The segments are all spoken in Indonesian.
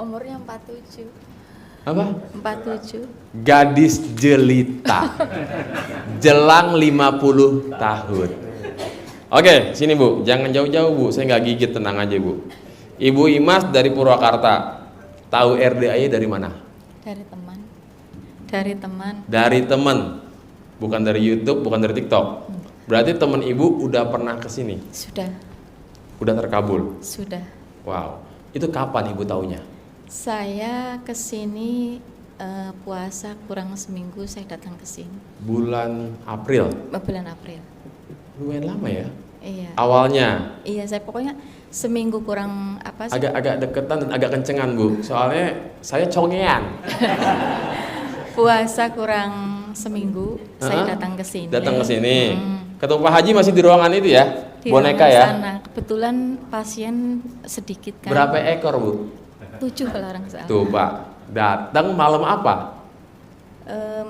Umurnya 47. Apa? 47. Gadis jelita. Jelang 50 tahun. Oke, sini Bu. Jangan jauh-jauh Bu. Saya nggak gigit, tenang aja Bu. Ibu Imas dari Purwakarta. Tahu RDAY dari mana? Dari teman. Dari teman. Dari teman. Bukan dari YouTube, bukan dari TikTok. Berarti teman Ibu udah pernah ke sini? Sudah. Udah terkabul? Sudah. Wow. Itu kapan Ibu taunya? Saya kesini puasa kurang seminggu saya datang ke sini. Bulan April. Bulan April. Lumayan lama ya? Iya. Awalnya? Iya, saya pokoknya seminggu kurang apa sih? Agak deketan dan agak kencengan Bu. Soalnya saya congean. Puasa kurang seminggu saya datang ke sini. Datang ke sini. Ketemu Pak Haji masih di ruangan itu ya? Di Boneka ruangan ya? sana. Kebetulan pasien sedikit kan. Berapa ekor Bu? 7 kalau orang salah. Tuh Pak, datang malam apa?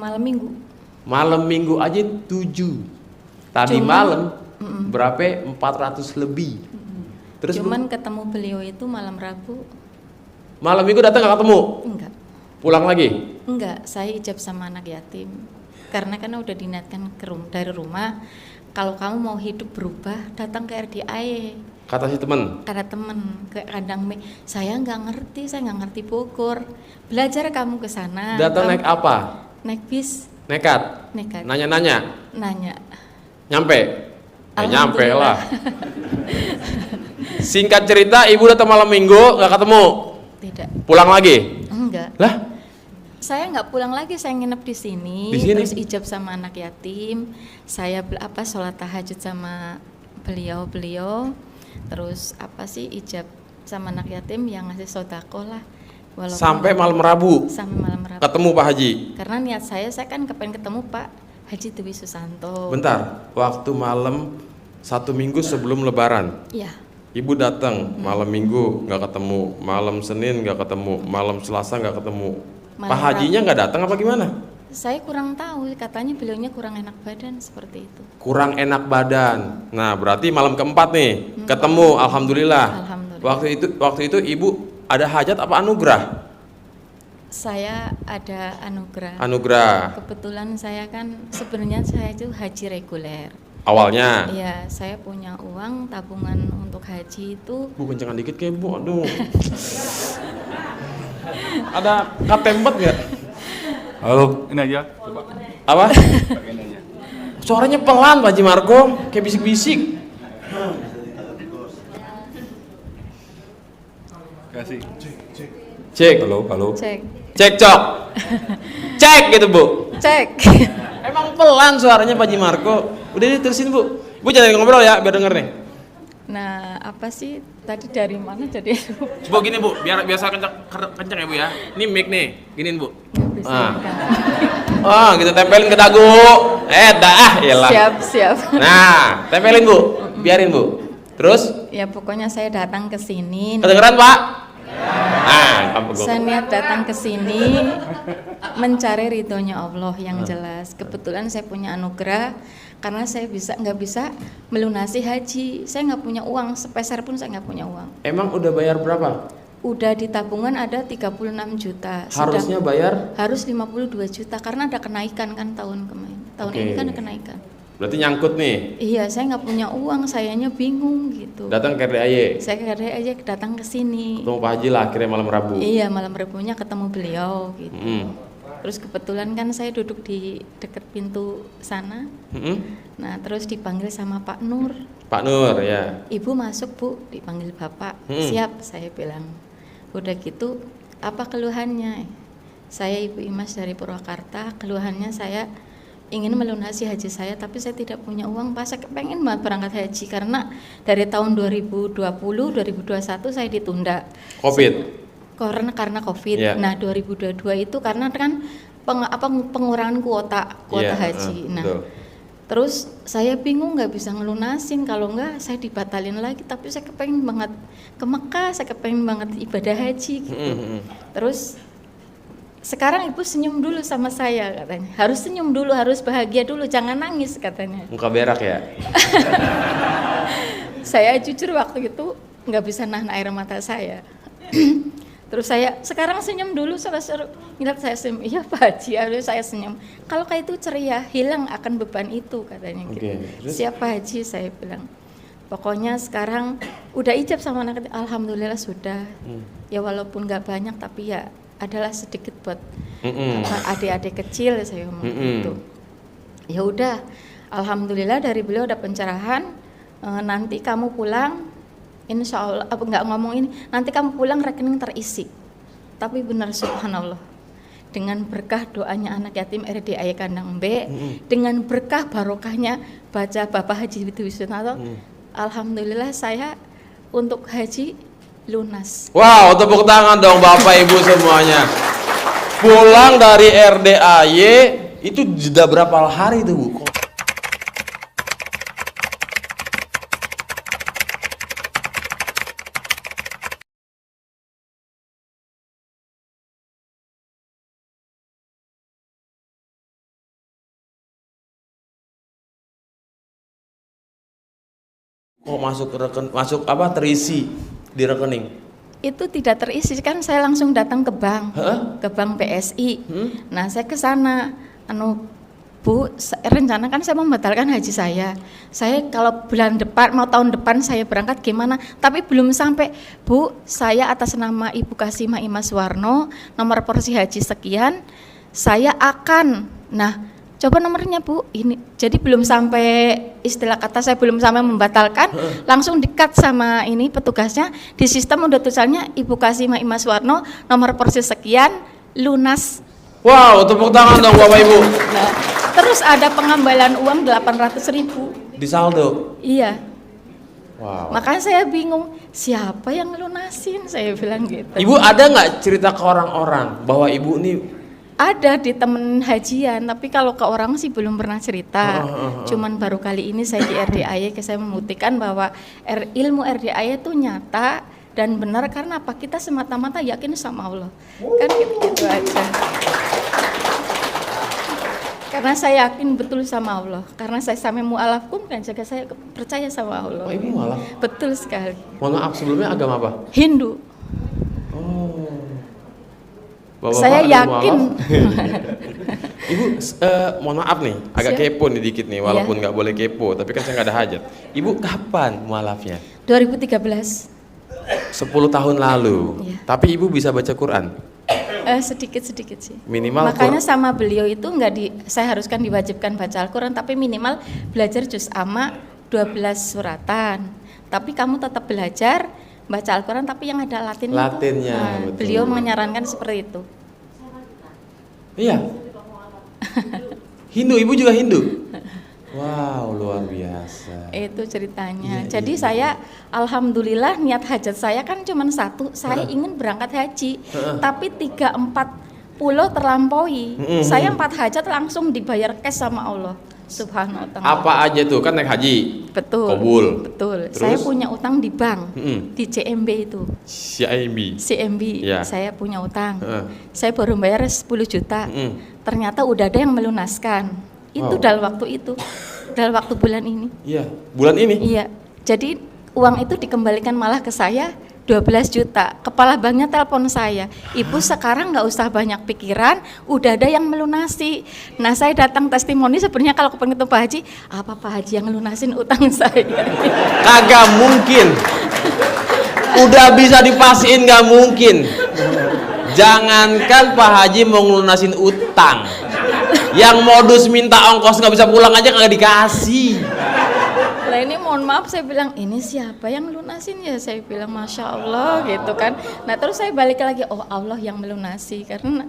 Malam minggu. Malam minggu aja 7. Tadi malam berapa? 400 lebih. Terus Cuman ketemu beliau itu malam Rabu. Malam minggu datang nggak ketemu? Enggak. Pulang lagi? Enggak, saya ijab sama anak yatim. Karena kan udah diniatkan dari rumah, kalau kamu mau hidup berubah, datang ke RDAY. Kata si teman. Kata temen ke kandang saya nggak ngerti Bogor. Belajar kamu ke sana. Datang naik apa? Naik bis. Nekat. Nanya-nanya. Nanya. Nyampe. Nyampe lah. Singkat cerita, Ibu datang malam minggu nggak ketemu. Tidak. Pulang lagi? Enggak. Lah? Saya nggak pulang lagi, saya nginep di sini. Terus ijab sama anak yatim. Saya sholat tahajud sama beliau. Terus ijab sama anak yatim yang ngasih sodako lah. Sampai malam Rabu? Sampai malam Rabu. Ketemu Pak Haji? Karena niat saya kan kepengen ketemu Pak Haji Dwi Susanto. Bentar, waktu malam 1 minggu sebelum Lebaran? Iya. Ibu datang malam Minggu nggak ketemu, malam Senin nggak ketemu, malam Selasa nggak ketemu. Pak Hajinya nggak datang apa gimana? Saya kurang tahu, katanya beliaunya kurang enak badan seperti itu. Kurang enak badan. Nah, berarti malam keempat nih ketemu, alhamdulillah. Alhamdulillah. Waktu itu Ibu ada hajat apa anugerah? Saya ada anugerah. Anugerah. Kebetulan saya kan sebenarnya saya itu haji reguler. Awalnya? Iya, saya punya uang tabungan untuk haji itu. Bu, kencengan dikit kayak Bu, aduh. Ada katembet nggak? Halo, ini aja. Coba. Apa? Pakai ini aja. Suaranya pelan Pak Haji Marco, kayak bisik-bisik. Kasih. Cek. Halo. Cek cok. Cek gitu Bu. Cek. Emang pelan suaranya Pak Haji Marco. Udah diterusin Bu. Bu jangan ngobrol ya, biar denger nih. Nah, apa sih tadi dari mana jadi? Bu gini Bu, biar biasa kencang ya Bu ya. Ini mic nih, giniin Bu. Gitu tempelin ke dagu. Iyalah. Siap. Nah, tempelin Bu, biarin Bu. Terus? Ya pokoknya saya datang ke sini. Kedengeran Pak? Saya niat datang ke sini mencari ridhonya Allah yang jelas. Kebetulan saya punya anugerah karena saya nggak bisa melunasi haji. Saya nggak punya uang sepeser pun, saya nggak punya uang. Emang udah bayar berapa? Udah di tabungan ada 36 juta. Harusnya bayar? Harus 52 juta karena ada kenaikan kan tahun kemarin. Tahun ini kan ada kenaikan. Berarti nyangkut nih? Iya, saya nggak punya uang, sayanya bingung gitu. Datang ke RDAY? Saya ke RDAY datang ke sini. Ketemu Pak Haji lah akhirnya malam Rabu? Iya, malam Rabunya ketemu beliau gitu. Terus kebetulan kan saya duduk di dekat pintu sana. Nah, terus dipanggil sama Pak Nur. Pak Nur, ya. Ibu masuk Bu, dipanggil Bapak. Siap, saya bilang. Udah gitu, apa keluhannya? Saya Ibu Imas dari Purwakarta, keluhannya saya ingin melunasi haji saya, tapi saya tidak punya uang Pak. Saya pengen banget berangkat haji karena dari tahun 2020, 2021 saya ditunda. Karena COVID. Yeah. Nah, 2022 itu karena kan pengurangan kuota haji. Nah, terus saya bingung nggak bisa ngelunasin, kalau nggak saya dibatalin lagi. Tapi saya kepengen banget ke Mekah, saya kepengen banget ibadah haji gitu. Terus sekarang Ibu senyum dulu sama saya katanya. Harus senyum dulu, harus bahagia dulu, jangan nangis katanya. Muka berak ya? Saya jujur waktu itu nggak bisa nahan air mata saya. Terus saya sekarang senyum dulu, saya suruh ngeliat saya senyum, iya Pak Haji, lalu saya senyum. Kalau kayak itu ceria, hilang akan beban itu katanya gitu. Terus? Siap Pak Haji, saya bilang. Pokoknya sekarang udah ijab sama anak kecil, alhamdulillah sudah. Ya walaupun nggak banyak tapi ya adalah sedikit buat adik-adik kecil, saya ngomong gitu. Ya udah, alhamdulillah dari beliau ada pencerahan. Nanti kamu pulang, insya Allah, nggak ngomong ini, nanti kamu pulang rekening terisi. Tapi benar subhanallah, dengan berkah doanya anak yatim RDAI Kandang B, dengan berkah barokahnya baca Bapak Haji Widiwisnanto, alhamdulillah saya untuk haji lunas. Wow, tepuk tangan dong Bapak Ibu semuanya. Pulang dari RDAY itu jeda berapa hari itu Bu? Kok masuk apa terisi di rekening? Itu tidak terisi kan, saya langsung datang ke bank, ke bank BSI. Nah saya ke sana, Bu, rencana kan saya membatalkan haji saya. Saya kalau bulan depan, mau tahun depan saya berangkat gimana? Tapi belum sampai, Bu, saya atas nama Ibu Kasimah Imas Warno, nomor porsi haji sekian, saya akan, nah coba nomornya Bu, ini. Jadi belum sampai, istilah kata saya belum sampai membatalkan, langsung di-cut sama ini petugasnya, di sistem udah tulisannya Ibu Kasimah Imas Warno, nomor porsi sekian, lunas. Wow, tepuk tangan dong Bapak Ibu. Nah, terus ada pengambilan uang 800.000 di saldo. Iya. Wow. Makanya saya bingung, siapa yang ngelunasin? Saya bilang gitu. Ibu ada nggak cerita ke orang-orang bahwa Ibu ini Ada di temen hajian, tapi kalau ke orang sih belum pernah cerita. Cuman baru kali ini saya di RDAY, saya membuktikan bahwa ilmu RDAY itu nyata dan benar karena apa? Kita semata-mata yakin sama Allah. Kan gitu aja. Karena saya yakin betul sama Allah. Karena saya sampai mu'alaf pun kan juga saya percaya sama Allah. Oh, Ibu mu'alaf? Betul sekali. Mohon maaf, sebelumnya agama apa? Hindu. Bapak Saya yakin. Ibu, mohon maaf nih, agak kepo nih dikit nih, walaupun nggak boleh kepo, tapi kan saya nggak ada hajat. Ibu kapan mualafnya? 2013. 10 tahun lalu. Iya. Tapi Ibu bisa baca Quran? Sedikit-sedikit sih. Minimal. Makanya sama beliau itu saya haruskan diwajibkan baca Al-Quran, tapi minimal belajar juz amma 12 suratan. Tapi kamu tetap belajar baca Al-Quran tapi yang ada Latinnya. Nah, beliau menyarankan seperti itu. Iya. Hindu, Ibu juga Hindu? Wow, luar biasa. Itu ceritanya. Jadi saya alhamdulillah niat hajat saya kan cuma satu, saya ingin berangkat haji. Tapi 3-4 terlampaui. Saya 4 hajat langsung dibayar cash sama Allah Subhanahu wa ta'ala. Apa aja tuh, kan naik haji? Betul. Kabul. Betul. Terus? Saya punya utang di bank, di CMB itu. CMB. Ya. Saya punya utang. Saya baru bayar 10 juta. Ternyata udah ada yang melunaskan. Itu dalam waktu itu. Dalam waktu bulan ini. Iya, bulan ini? Iya. Jadi uang itu dikembalikan malah ke saya 12 juta. Kepala banknya telepon saya, Ibu sekarang nggak usah banyak pikiran, udah ada yang melunasi. Nah saya datang testimoni, sebenarnya kalau kepengen Pak Haji, apa Pak Haji yang lunasin utang saya? Kagak mungkin. Udah bisa dipastiin nggak mungkin. Jangankan Pak Haji mau ngelunasin utang, yang modus minta ongkos nggak bisa pulang aja kagak dikasih. Lah ini mohon maaf, saya bilang ini siapa yang lunasin ya, saya bilang Masya Allah gitu kan. Nah terus saya balik lagi, oh Allah yang melunasi, karena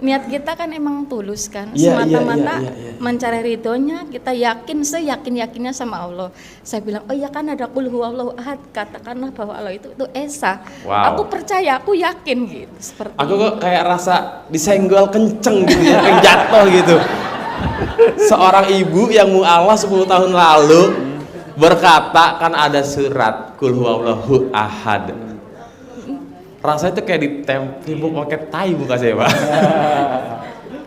niat kita kan emang tulus kan, semata-mata mencari ridhonya, kita yakin seyakin-yakinnya sama Allah. Saya bilang oh iya kan ada qul huwallahu ahad, katakanlah bahwa Allah itu esa. Aku percaya, aku yakin gitu. Seperti aku kok kayak rasa disenggol kenceng gitu ya, kayak jatuh gitu. Seorang ibu yang mu'alaf 10 tahun lalu berkata kan ada surat qul huwallahu ahad. Rasanya itu kayak ditempel pakai tai muka saya, Pak.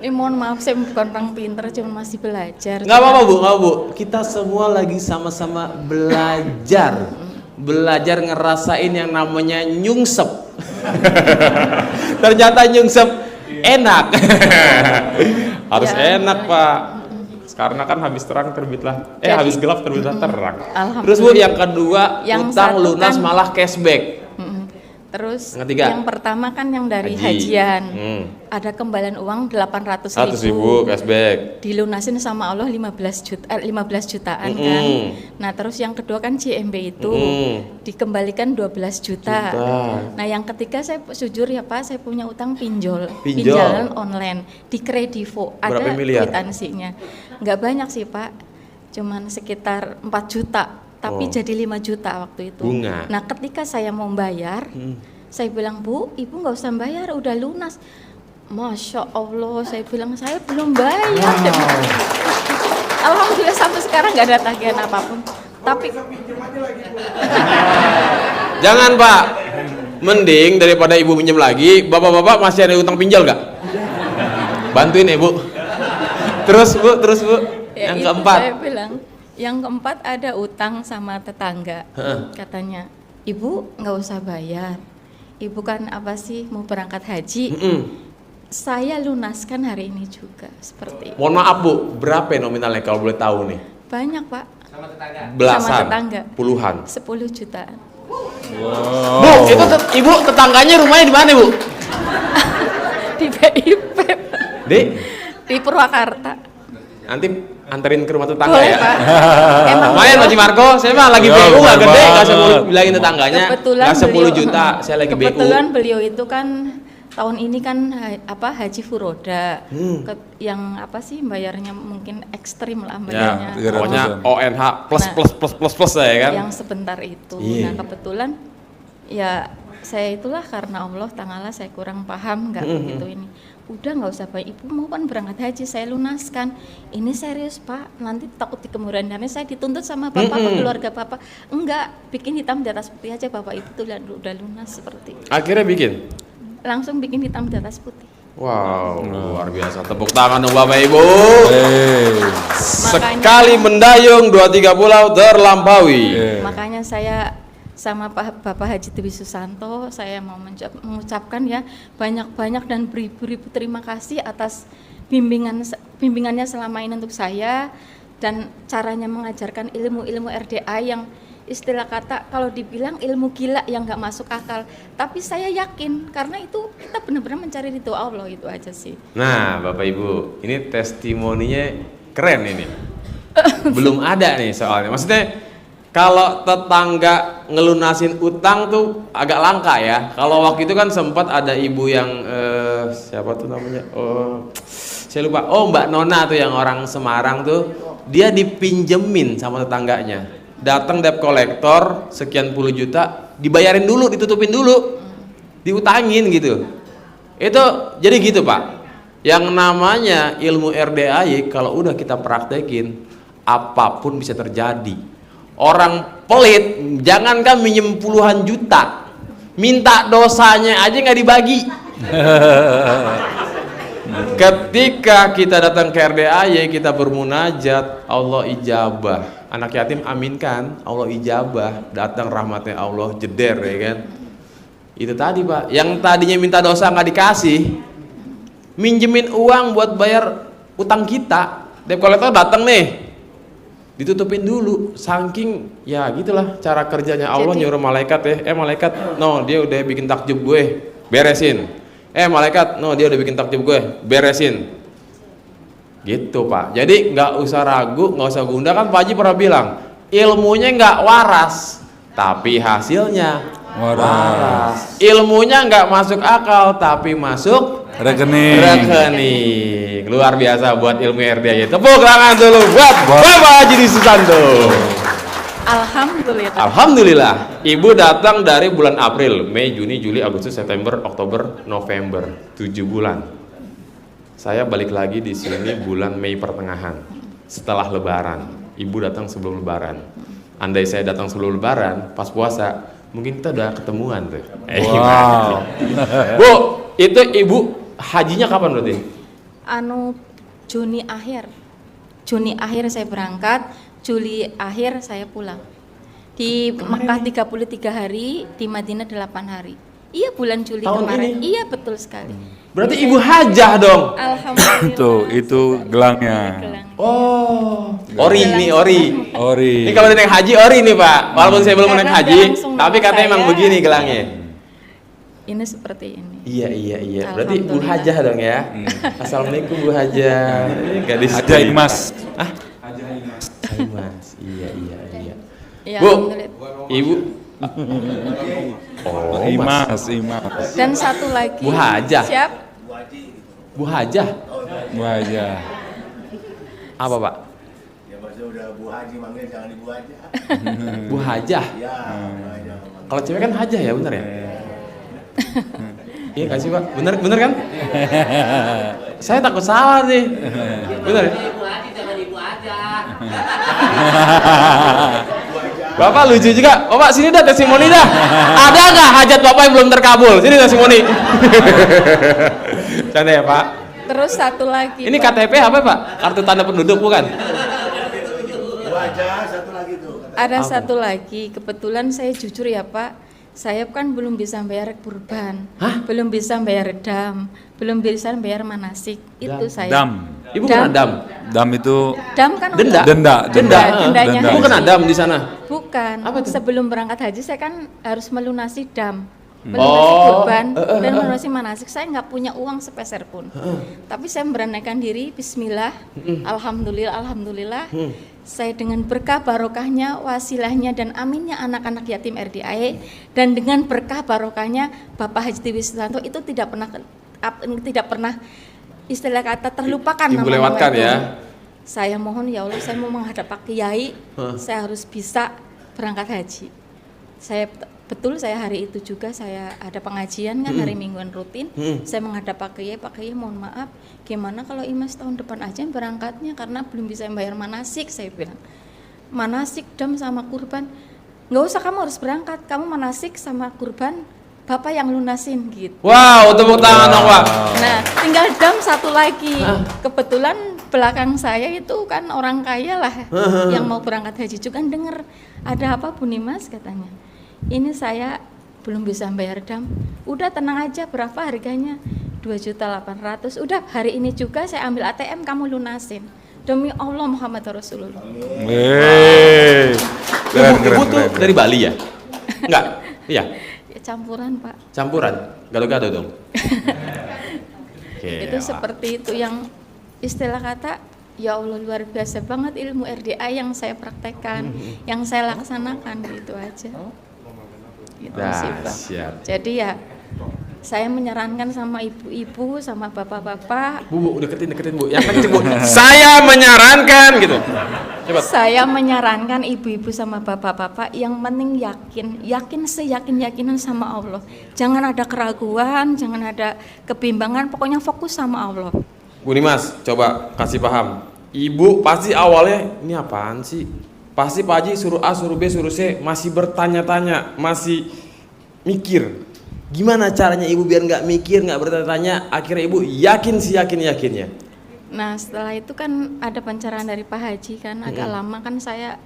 mohon maaf, saya bukan orang pinter, cuma masih belajar. Nggak apa-apa Bu, nggak Bu. Kita semua lagi sama-sama belajar. Belajar ngerasain yang namanya nyungsep. Ternyata nyungsep enak. Harus Ya, enak Pak. Karena kan habis terang terbitlah, Jadi, habis gelap terbitlah terang. Alhamdulillah. Terus Bu, yang kedua Yang utang satu lunas kan- malah cashback. Terus Yang ketiga? yang pertama kan yang dari Haji. hajian. Hmm. Ada kembalian uang 800 100.000 ribu. cashback. Dilunasin sama Allah 15 jutaan kan. Nah, terus yang kedua kan CMB itu dikembalikan 12 juta. Nah, yang ketiga saya jujur ya Pak, saya punya utang pinjol. Pinjol. Pinjaman online di Kredivo. Berapa Ada miliar? kwitansinya. Nggak banyak sih Pak. Cuman sekitar 4 juta. Tapi jadi 5 juta waktu itu. Bunga. Nah, ketika saya mau bayar, saya bilang, "Bu, Ibu nggak usah bayar, udah lunas." Masya Allah, saya bilang, "Saya belum bayar." Alhamdulillah sampai sekarang nggak ada tagihan apapun. Tapi Jangan Pak, mending daripada Ibu pinjam lagi, bapak-bapak masih ada utang pinjol nggak? Bantuin Ibu. Terus Bu, ya yang itu keempat. saya bilang, yang keempat ada utang sama tetangga. Katanya, "Ibu nggak usah bayar. Ibu kan apa sih mau berangkat haji? Saya lunaskan hari ini juga." Seperti itu. Mohon maaf Bu, berapa nominalnya kalau boleh tahu nih? Banyak Pak, Belasan, sama tetangga. puluhan. 10 jutaan. Bu, itu Ibu tetangganya rumahnya di mana Bu? Di BIP, di Purwakarta. Nanti anterin ke rumah tetangga Boleh ya. Pak. Emang Lumayan Pak Marco, saya mah lagi Ya, BU nggak lumayan gede, nggak banget. saya bilangin tetangganya. kebetulan Nggak 10 beliau- juta, saya lagi BU. kebetulan beliau itu kan tahun ini kan haji furoda. Yang apa sih bayarnya mungkin ekstrim lah bayarnya. Ya, Pokoknya 300-an. ONH plus Nah, plus plus ya kan. Yang sebentar itu. Iya. Nah, kebetulan ya saya itulah karena Allah Ta'ala saya kurang paham nggak begitu ini. Udah nggak usah Pak, Ibu mau kan berangkat haji saya lunaskan. Ini serius Pak, nanti takut di kemudian hari saya dituntut sama Bapak apa keluarga Bapak. Enggak, bikin hitam di atas putih aja Bapak Ibu tuh udah lunas seperti itu. Akhirnya bikin. Langsung bikin hitam di atas putih. Wow, luar biasa. Tepuk tangan dong Bapak Ibu. Makanya- Sekali mendayung 2-3 pulau terlampaui. Makanya saya sama Bapak Haji Dewi Susanto, saya mau mengucapkan ya banyak-banyak dan beribu-ribu terima kasih atas bimbingannya selama ini untuk saya dan caranya mengajarkan ilmu-ilmu RDA yang istilah kata kalau dibilang ilmu gila yang nggak masuk akal, tapi saya yakin karena itu kita benar-benar mencari ridho Allah, itu aja sih. Nah, Bapak Ibu, ini testimoninya keren ini. Belum ada nih soalnya. Maksudnya kalau tetangga ngelunasin utang tuh agak langka ya. Kalau waktu itu kan sempat ada ibu yang siapa tuh namanya? Oh, saya lupa. Oh, Mbak Nona tuh yang orang Semarang tuh, dia dipinjemin sama tetangganya. Datang debt collector sekian puluh juta, dibayarin dulu, ditutupin dulu, diutangin gitu. Itu jadi gitu Pak. Yang namanya ilmu RDAY kalau udah kita praktekin, apapun bisa terjadi. Orang pelit, jangankan minjem puluhan juta, minta dosanya aja nggak dibagi. Ketika kita datang ke RDAY, kita bermunajat, Allah ijabah. Anak yatim aminkan, Allah ijabah. Datang rahmatnya Allah, jeder ya kan. Itu tadi Pak, yang tadinya minta dosa nggak dikasih, minjemin uang buat bayar utang kita, debt collector datang nih, ditutupin dulu. Saking ya gitulah cara kerjanya Allah. Jadi- nyuruh malaikat ya, malaikat, no dia udah bikin takjub gue, beresin. Malaikat, no dia udah bikin takjub gue, beresin. Gitu Pak. Jadi nggak usah ragu, nggak usah gundah. Kan Pak Haji pernah bilang, ilmunya nggak waras, tapi hasilnya waras. Ilmunya nggak masuk akal, tapi masuk rekening. Luar biasa buat ilmu RDAY. Tepuk tangan dulu buat Bapak Haji Susanto. Alhamdulillah. Alhamdulillah. Ibu datang dari bulan April, Mei, Juni, Juli, Agustus, September, Oktober, November, 7 bulan. Saya balik lagi di sini bulan Mei pertengahan, setelah Lebaran. Ibu datang sebelum Lebaran. Andai saya datang sebelum Lebaran, pas puasa, mungkin kita udah ketemuan tuh. Wow. Bu, itu ibu hajinya kapan berarti? Juni akhir saya berangkat, Juli akhir saya pulang. Di Mekah 33 hari, di Madinah 8 hari. Iya, bulan Juli Tahun kemarin. ini? Iya, betul sekali. Berarti ibu hajah dong. Alhamdulillah. Tuh, itu gelangnya. Gelang. Oh, ori Gelang ini ori. Ori. Ini kalau naik haji ori nih Pak. Walaupun saya belum Karena naik udah haji, langsung tapi nama katanya emang saya. begini gelangnya. Ini seperti ini. Iya. Berarti Bu Alhamdulillah. Hajah dong ya. Assalamualaikum Bu Hajah. Ini gadis Aja Imas. Ah, Hai Mas. Iya. Ya, Bu, alhamdulillah. Ibu. Oh, Mas. Imas. Dan satu lagi. Bu Hajah. Siap? Bu Hajah. Wajah. Apa Pak? Ya maksudnya udah Bu Haji manggil jangan Ibu aja. Bu Hajah. Ya, Bu Haji manggil. Kalau cewek kan Hajah ya, bener ya? Iya nggak sih Pak? Bener kan? Saya takut salah nih. Bener ya? Bapak lucu juga. Bapak sini dah testimoni dah. Ada nggak hajat Bapak yang belum terkabul? Sini testimoni. Canda ya Pak. Terus satu lagi. Ini Pak. KTP apa Pak? Kartu tanda penduduk bukan? Bu aja satu lagi tuh. Ada satu lagi. Kebetulan saya jujur ya Pak, saya kan belum bisa bayar kurban, Hah? belum bisa bayar dam, belum bisa bayar manasik. Itu saya. Dam. Ibu kena dam. Dam itu Dam kan Denda. untuk- Denda. Dendanya Ibu haji. kena dam di sana. Bukan. Apa tuh? Sebelum berangkat haji saya kan harus melunasi dam, melunasi Oh, kurban dan melunasi manasik. Saya nggak punya uang sepeser pun. Tapi saya memberanikan diri. Bismillah. Alhamdulillah. Saya dengan berkah barokahnya, wasilahnya dan aminnya anak-anak yatim RDIE dan dengan berkah barokahnya Bapak Haji Dewi Susanto itu tidak pernah istilah kata terlupakan Ibu nama-nama lewatkan itu. ya. Saya mohon ya Allah, saya mau menghadap Pak Kiai, saya harus bisa berangkat haji. Betul saya hari itu juga saya ada pengajian kan hari mingguan rutin. Saya menghadap Pak Kiai mohon maaf, gimana kalau Imas tahun depan aja berangkatnya karena belum bisa bayar manasik, saya bilang. Manasik, dam sama kurban. Nggak usah kamu harus berangkat, kamu manasik sama kurban Bapak yang lunasin gitu. Wow, tepuk tangan dong Pak. Nah, tinggal dam satu lagi. Kebetulan belakang saya itu kan orang kaya lah yang mau berangkat haji juga kan denger ada apa Bu Nimas katanya. Ini saya belum bisa bayar dam. Udah tenang aja, berapa harganya? 2.800.000. Udah hari ini juga saya ambil ATM kamu lunasin. Demi Allah Muhammad Rasulullah. Ibu tuh dari Bali ya? Enggak? Iya. Ya, campuran Pak. Campuran, gado-gado dong. Oke. Itu seperti itu yang istilah kata ya Allah luar biasa banget ilmu RDA yang saya praktekkan, yang saya laksanakan gitu aja. Gitu sih, Pak. Dahsyat. Jadi ya saya menyarankan sama ibu-ibu sama bapak-bapak, Bu, deketin Bu. Yang kenceng Bu. Saya menyarankan gitu. Coba. saya menyarankan ibu-ibu sama bapak-bapak yang penting yakin seyakin-yakinan sama Allah. Jangan ada keraguan, jangan ada kebimbangan, pokoknya fokus sama Allah. Bu Nimas, coba kasih paham. Ibu pasti awalnya ini apaan sih? Pasti Pak Haji suruh A, suruh B, suruh C, masih bertanya-tanya, masih mikir. Gimana caranya ibu biar nggak mikir, nggak bertanya-tanya? Akhirnya ibu yakin sih yakinnya. Nah setelah itu kan ada pencerahan dari Pak Haji kan agak lama kan saya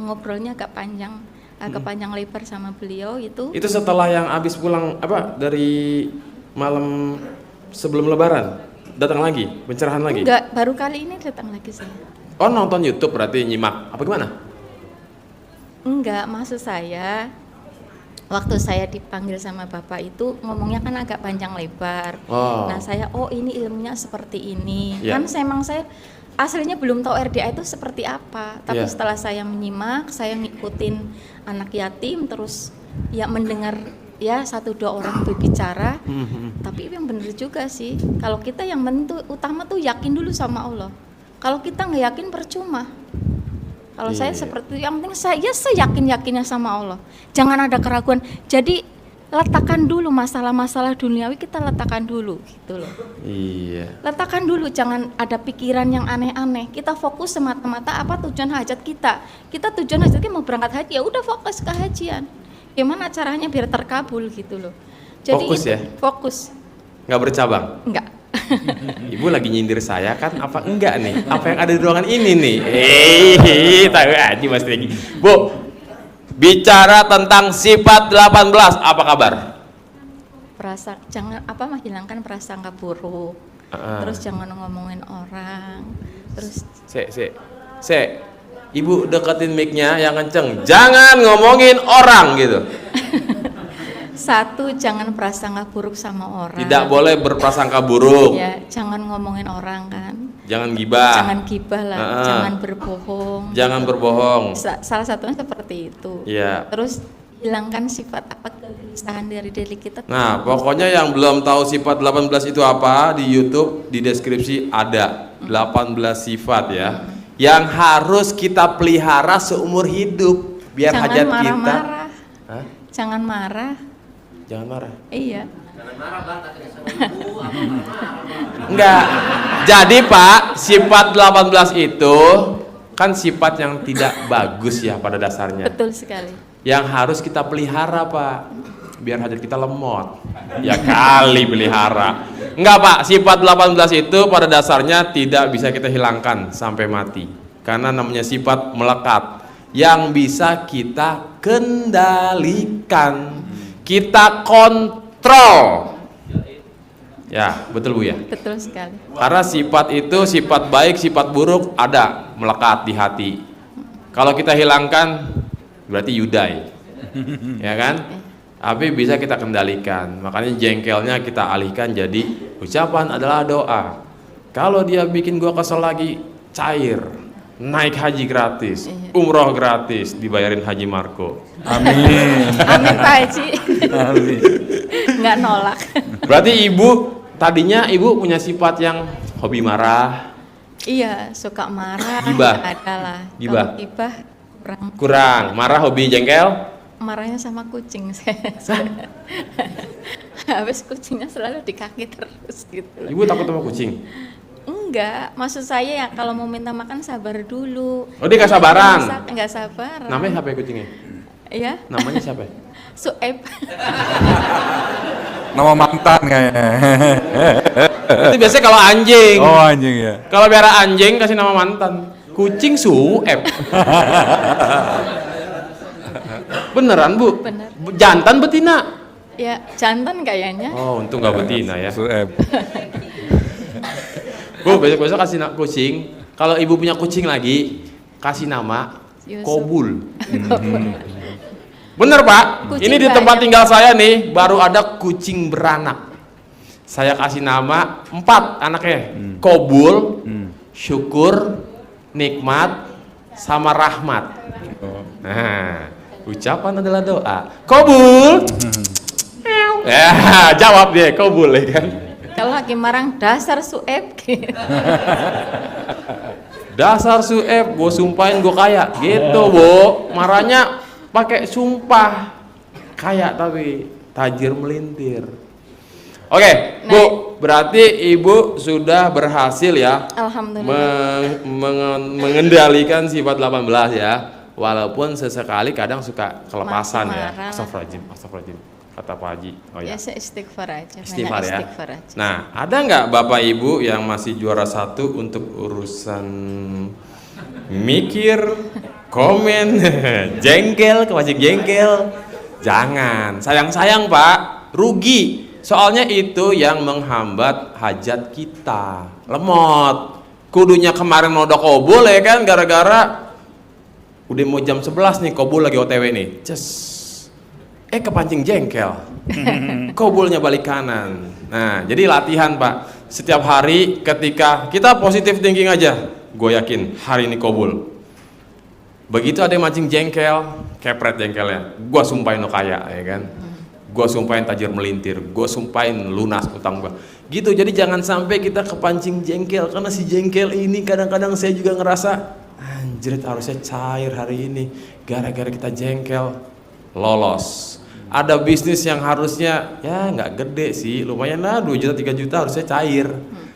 ngobrolnya agak panjang lebar sama beliau itu. Itu setelah yang habis pulang dari malam sebelum Lebaran datang lagi pencerahan lagi. Enggak, baru kali ini datang lagi saya. Oh nonton YouTube berarti nyimak apa gimana? Enggak, maksud saya waktu saya dipanggil sama bapak itu ngomongnya kan agak panjang lebar. Oh. Nah saya ini ilmunya seperti ini. Yeah. Kan saya aslinya belum tahu RDA itu seperti apa. Tapi Yeah. setelah saya menyimak, saya ngikutin anak yatim terus ya mendengar ya 1-2 orang berbicara. Tapi yang benar juga sih. Kalau kita yang utama tuh yakin dulu sama Allah. Kalau kita nggak yakin percuma. Kalau saya seperti yang penting saya seyakin-yakinnya sama Allah. Jangan ada keraguan. Jadi letakkan dulu masalah-masalah duniawi, kita letakkan dulu gitu loh. Iya. Letakkan dulu, jangan ada pikiran yang aneh-aneh. Kita fokus semata-mata apa tujuan hajat kita. Kita tujuan hajat kita mau berangkat haji, ya udah fokus ke hajian. Gimana caranya biar terkabul gitu loh. Jadi Fokus ya? Fokus. Nggak bercabang. Enggak. Ibu lagi nyindir saya kan apa enggak nih? Apa yang ada di ruangan ini nih? Tahu aja Mas Regi. Bu, bicara tentang sifat 18, apa kabar? menghilangkan prasangka buruk. Terus jangan ngomongin orang. Terus Ibu deketin mic-nya yang kenceng. Jangan ngomongin orang gitu. satu, jangan prasangka buruk sama orang. Tidak boleh berprasangka buruk. Ya, jangan ngomongin orang kan. Jangan gibah. Jangan gibah lah, jangan berbohong. Jangan berbohong. Salah satunya seperti itu. Iya. Terus hilangkan sifat kegelisahan dari diri kita. Nah, pokoknya yang belum tahu sifat 18 itu apa, di YouTube di deskripsi ada 18 sifat ya. Yang harus kita pelihara seumur hidup biar Jangan hajat kita. marah-marah. Hah? Jangan marah. Jangan marah. Iya. Enggak. Jadi Pak, sifat 18 itu kan sifat yang tidak bagus ya pada dasarnya. Betul sekali. Yang harus kita pelihara Pak, biar hajat kita lemot. Ya kali pelihara. Enggak Pak, sifat 18 itu pada dasarnya tidak bisa kita hilangkan sampai mati. Karena namanya sifat melekat yang bisa kita kendalikan, kita kontrol. Ya, betul Bu ya? Betul sekali. Karena sifat itu, sifat baik, sifat buruk ada melekat di hati. Kalau kita hilangkan berarti yudai. Ya kan? Tapi bisa kita kendalikan. Makanya jengkelnya kita alihkan jadi ucapan adalah doa. Kalau dia bikin gua kesel lagi, cair. Naik haji gratis, umroh gratis, dibayarin Haji Marco. Amin. Amin Pak Haji. Amin. Nggak nolak. Berarti ibu tadinya ibu punya sifat yang hobi marah. Iya, suka marah. Gibah. Ada lah. Gibah. Kalau gibah kurang. Kurang, marah hobi jengkel. Marahnya sama kucing saya. Habis kucingnya selalu di kaki terus gitu. Ibu takut sama kucing? Enggak, maksud saya ya kalau mau minta makan sabar dulu. Oh, dia nggak sabaran? Nggak sabaran. Namanya siapa ya kucingnya? Iya. Namanya siapa? Sueb. Nama mantan kayaknya. Itu biasanya kalau anjing. Oh anjing ya. Kalau biara anjing kasih nama mantan. Kucing Sueb. Beneran Bu? Bener. Jantan betina? Ya, jantan kayaknya. Oh, untung nggak betina ya. Sueb. Bu, besok-besok kasih kucing. Kalau ibu punya kucing lagi, kasih nama Yusuf. Kobul. Bener Pak, Kucing ini di tempat banyak. tinggal saya nih baru ada kucing beranak. Saya kasih nama 4 anaknya, Kobul, Syukur, Nikmat, sama Rahmat. Nah, ucapan adalah doa. Kobul, ya jawab dia Kobul ya kan. Kalau lagi marang dasar Sueb. Dasar Sueb, gue sumpahin gue kaya, gitu Bu. Marahnya pakai sumpah, kaya tapi tajir melintir. Oke, Bu, berarti Ibu sudah berhasil ya Alhamdulillah. mengendalikan sifat 18 ya. Walaupun sesekali kadang suka kelepasan Masih ya. marah. Astagfirullahaladzim, kata Pak Haji. Oh ya. Ya, saya istighfar aja. Istighfar Banyak ya. istighfar aja. Nah, ada nggak Bapak Ibu yang masih juara 1 untuk urusan mikir, komen, jengkel, kewajib jengkel? Jangan, sayang-sayang Pak, rugi. Soalnya itu yang menghambat hajat kita, lemot. Kudunya kemarin nodok Kobul ya kan, gara-gara udah mau jam 11 nih, Kobul lagi OTW nih, kepancing jengkel. Kobulnya balik kanan. Nah, jadi latihan Pak. Setiap hari ketika kita positif thinking aja, gue yakin hari ini Kobul. Begitu ada yang mancing jengkel, kepret jengkelnya, gue sumpahin lo kaya ya kan. Gue sumpahin tajir melintir, gue sumpahin lunas utang gue. Gitu, jadi jangan sampai kita kepancing jengkel. Karena si jengkel ini kadang-kadang saya juga ngerasa anjrit harusnya cair hari ini. Gara-gara kita jengkel, lolos. Ada bisnis yang harusnya ya nggak gede sih, lumayan lah 2 juta 3 juta harusnya cair.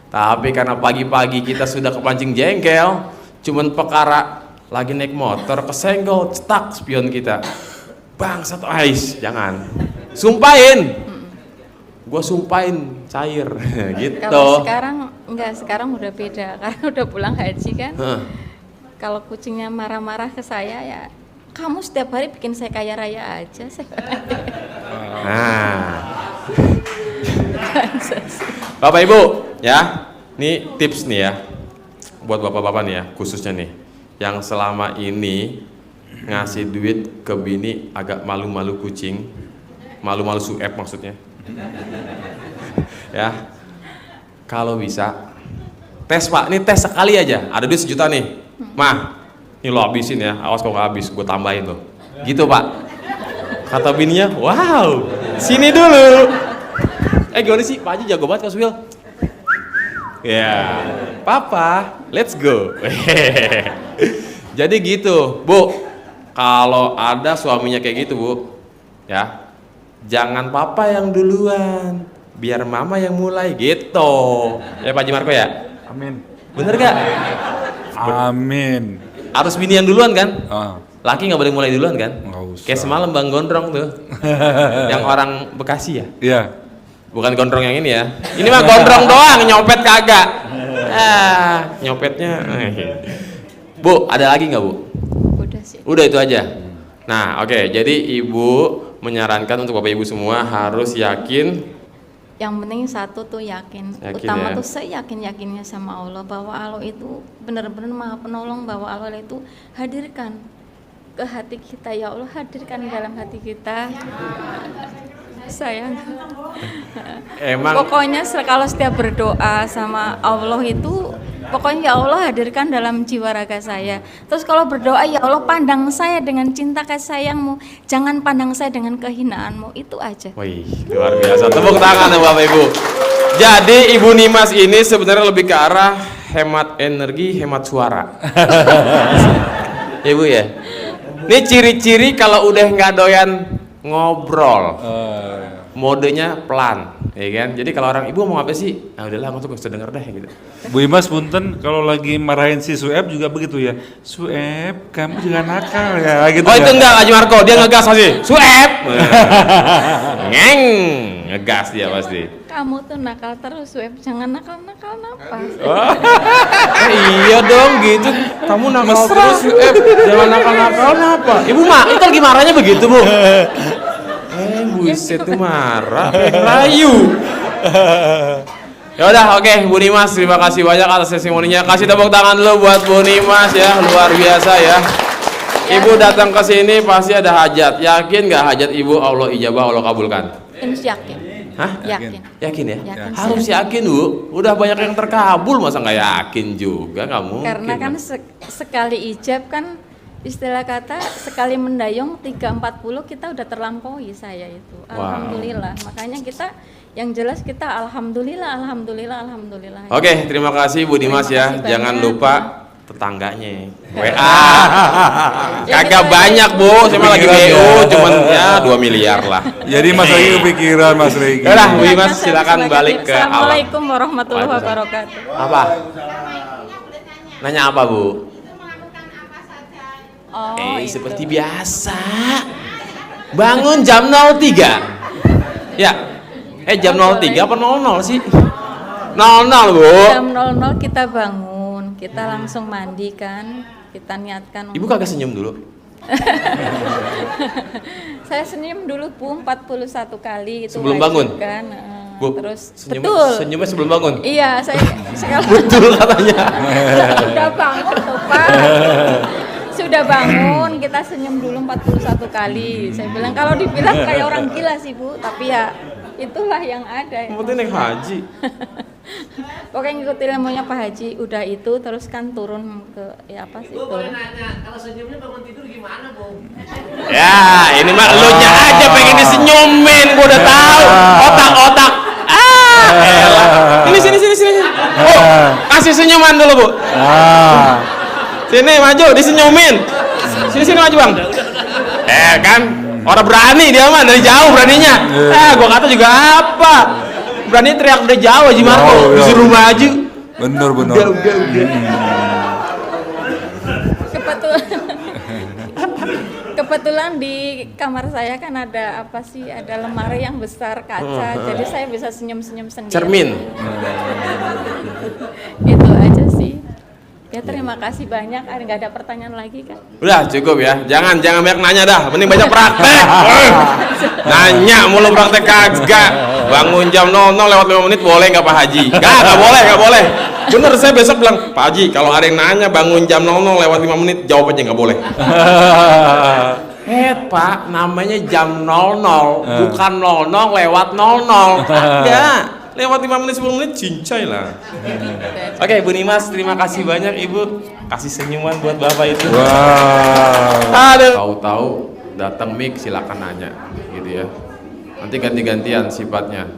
Tapi karena pagi-pagi kita sudah kepancing jengkel, cuman perkara lagi naik motor kesenggol, cetak spion kita. Bang, satu ais, jangan. Sumpahin. Gua sumpahin cair gitu. Kalau sekarang enggak, sekarang udah beda karena udah pulang haji kan. Kalau kucingnya marah-marah ke saya ya, kamu setiap hari bikin saya kaya raya aja. Nah, Bapak Ibu, ya. Ini tips nih ya. Buat bapak-bapak nih ya, khususnya nih yang selama ini ngasih duit ke bini agak malu-malu kucing. Malu-malu suep maksudnya. Ya. Kalau bisa tes Pak, ini tes sekali aja. Ada duit 1 juta nih. Mah, ini lo habisin ya. Awas kalau nggak habis, gue tambahin lo. Gitu Pak. Kata bininya, wow, sini dulu. Gimana sih? Pak Haji jago banget Mas Wil. Ya, Papa, let's go. Jadi gitu, Bu. Kalau ada suaminya kayak gitu, Bu, ya, jangan Papa yang duluan, biar Mama yang mulai gitu. Ya Pak Haji Marco ya. Amin. Bener gak? Amin. Harus bini yang duluan kan? Ah, Laki nggak boleh mulai duluan kan? nggak usah. Kayak semalam Bang Gondrong tuh, yang orang Bekasi ya. Iya. Bukan gondrong yang ini ya. Ini mah gondrong doang, nyopet kagak. Nyopetnya. Bu, ada lagi nggak Bu? Udah sih. Udah itu aja. Nah, oke. Jadi Ibu menyarankan untuk Bapak Ibu semua harus yakin. Yang penting satu tuh yakin. ya. Utama tuh saya yakinnya sama Allah bahwa Allah itu benar-benar Maha Penolong, bahwa Allah itu hadirkan ke hati kita, ya Allah, hadirkan di dalam hati kita. Sayang. Emang Pokoknya kalau setiap berdoa sama Allah itu, pokoknya ya Allah hadirkan dalam jiwa raga saya. Terus kalau berdoa, ya Allah pandang saya dengan cinta kasih sayangmu, jangan pandang saya dengan kehinaanmu, itu aja. wih, luar biasa. Tepuk tangan ya Bapak Ibu. Jadi Ibu Nimas ini sebenarnya lebih ke arah hemat energi, hemat suara. Ibu ya. Ini ciri-ciri kalau udah nggak doyan ngobrol. Modenya pelan, ya kan? Jadi kalau orang ibu mau apa sih? Ah udahlah, aku tuh gak usah denger deh gitu. Bu Imas punten kalau lagi marahin si Sueb juga begitu ya. Sueb, kamu jangan nakal ya gitu. Oh ya? itu enggak, Haji Marco, dia ngegas pasti. Suep. Ngeng, ngegas dia pasti. Kamu tuh nakal terus, Web. Jangan nakal-nakal napas. Iya dong gitu. Kamu nakal terus, Suep. Jangan nakal-nakal apa? Ibu mah, itu lagi marahnya begitu, Bu. Buset tuh marah, rayu. Ya udah, oke, Bu Nimas, terima kasih banyak atas testimoninya. Kasih tepuk tangan dulu buat Bu Nimas ya, luar biasa ya. Ibu datang ke sini pasti ada hajat. Yakin nggak hajat Ibu Allah ijabah, Allah kabulkan? Yakin. Hah? Yakin. Yakin ya? Yakin. Harus yakin Bu. Udah banyak yang terkabul, masa nggak yakin juga kamu? Karena kan sekali ijab kan, istilah kata sekali mendayung 340 kita udah terlampaui saya itu. Alhamdulillah. Makanya kita yang jelas kita alhamdulillah. Oke, terima kasih Bu Dimas ya. kasih Jangan banyak. lupa tetangganya. WA. Kagak banyak, Bu. Saya mah lagi Kepikiran BU, ya. cuman ya 2 miliar lah. Jadi Mas Regi kepikiran Mas Regi. Yaudah, Bu Iya, Dimas silakan balik ke alam. Assalamualaikum warahmatullahi wabarakatuh. Apa? Nanya apa, Bu? Oh, itu. Seperti biasa. Bangun jam 03. Ya. Jam 03 apa 00 sih? 00, Bu. Jam 00 kita bangun, kita langsung mandi kan, kita niatkan. Ibu kagak senyum dulu? Saya senyum dulu Bu 41 kali itu Sebelum wajib bangun? kan. Bu, Terus senyumnya sebelum bangun? Iya, saya sekarang Betul katanya. sudah bangun tuh Pak. Sudah bangun, kita senyum dulu 41 kali. Saya bilang kalau dibilang kayak orang gila sih Bu, tapi ya itulah yang ada. Yang penting naik haji. Pokoknya ngikutin ilmunya Pak Haji, udah itu terus kan turun ke ya apa sih Bu, boleh turun. nanya, kalau senyumnya bangun tidur gimana, Bu? Ya, ini mah elunya aja pengen disenyumin, gua udah tahu. Otak-otak. Elah. Sini. Bu, kasih senyuman dulu, Bu. Sini maju, disenyumin. Sini maju, Bang. Kan orang berani dia mah dari jauh beraninya. Gua kata juga apa? Berani teriak dari jauh Haji Marco, Oh, iya. disuruh maju. Bener. Udah. Kebetulan di kamar saya kan ada apa sih, ada lemari yang besar kaca, jadi saya bisa senyum-senyum sendiri. Cermin. Itu aja sih. Ya terima kasih banyak. Nggak ada pertanyaan lagi kan? Udah cukup ya. Jangan banyak nanya dah. Mending banyak praktek. Nanya mulu praktek kagak. Bangun jam 00 lewat 5 menit boleh nggak Pak Haji? Nggak boleh. Bener, saya besok bilang, Pak Haji kalau ada yang nanya bangun jam 00 lewat 5 menit jawab aja nggak boleh. Pak, namanya jam 00 bukan 00 lewat 00. Kagak. Lewat 5 menit 10 menit cincai lah. Oke, Bu Nimas, terima kasih banyak Ibu. Kasih senyuman buat Bapak itu. Wow. Aduh. Tahu-tahu datang mic silakan nanya gitu ya. Nanti ganti-gantian sifatnya.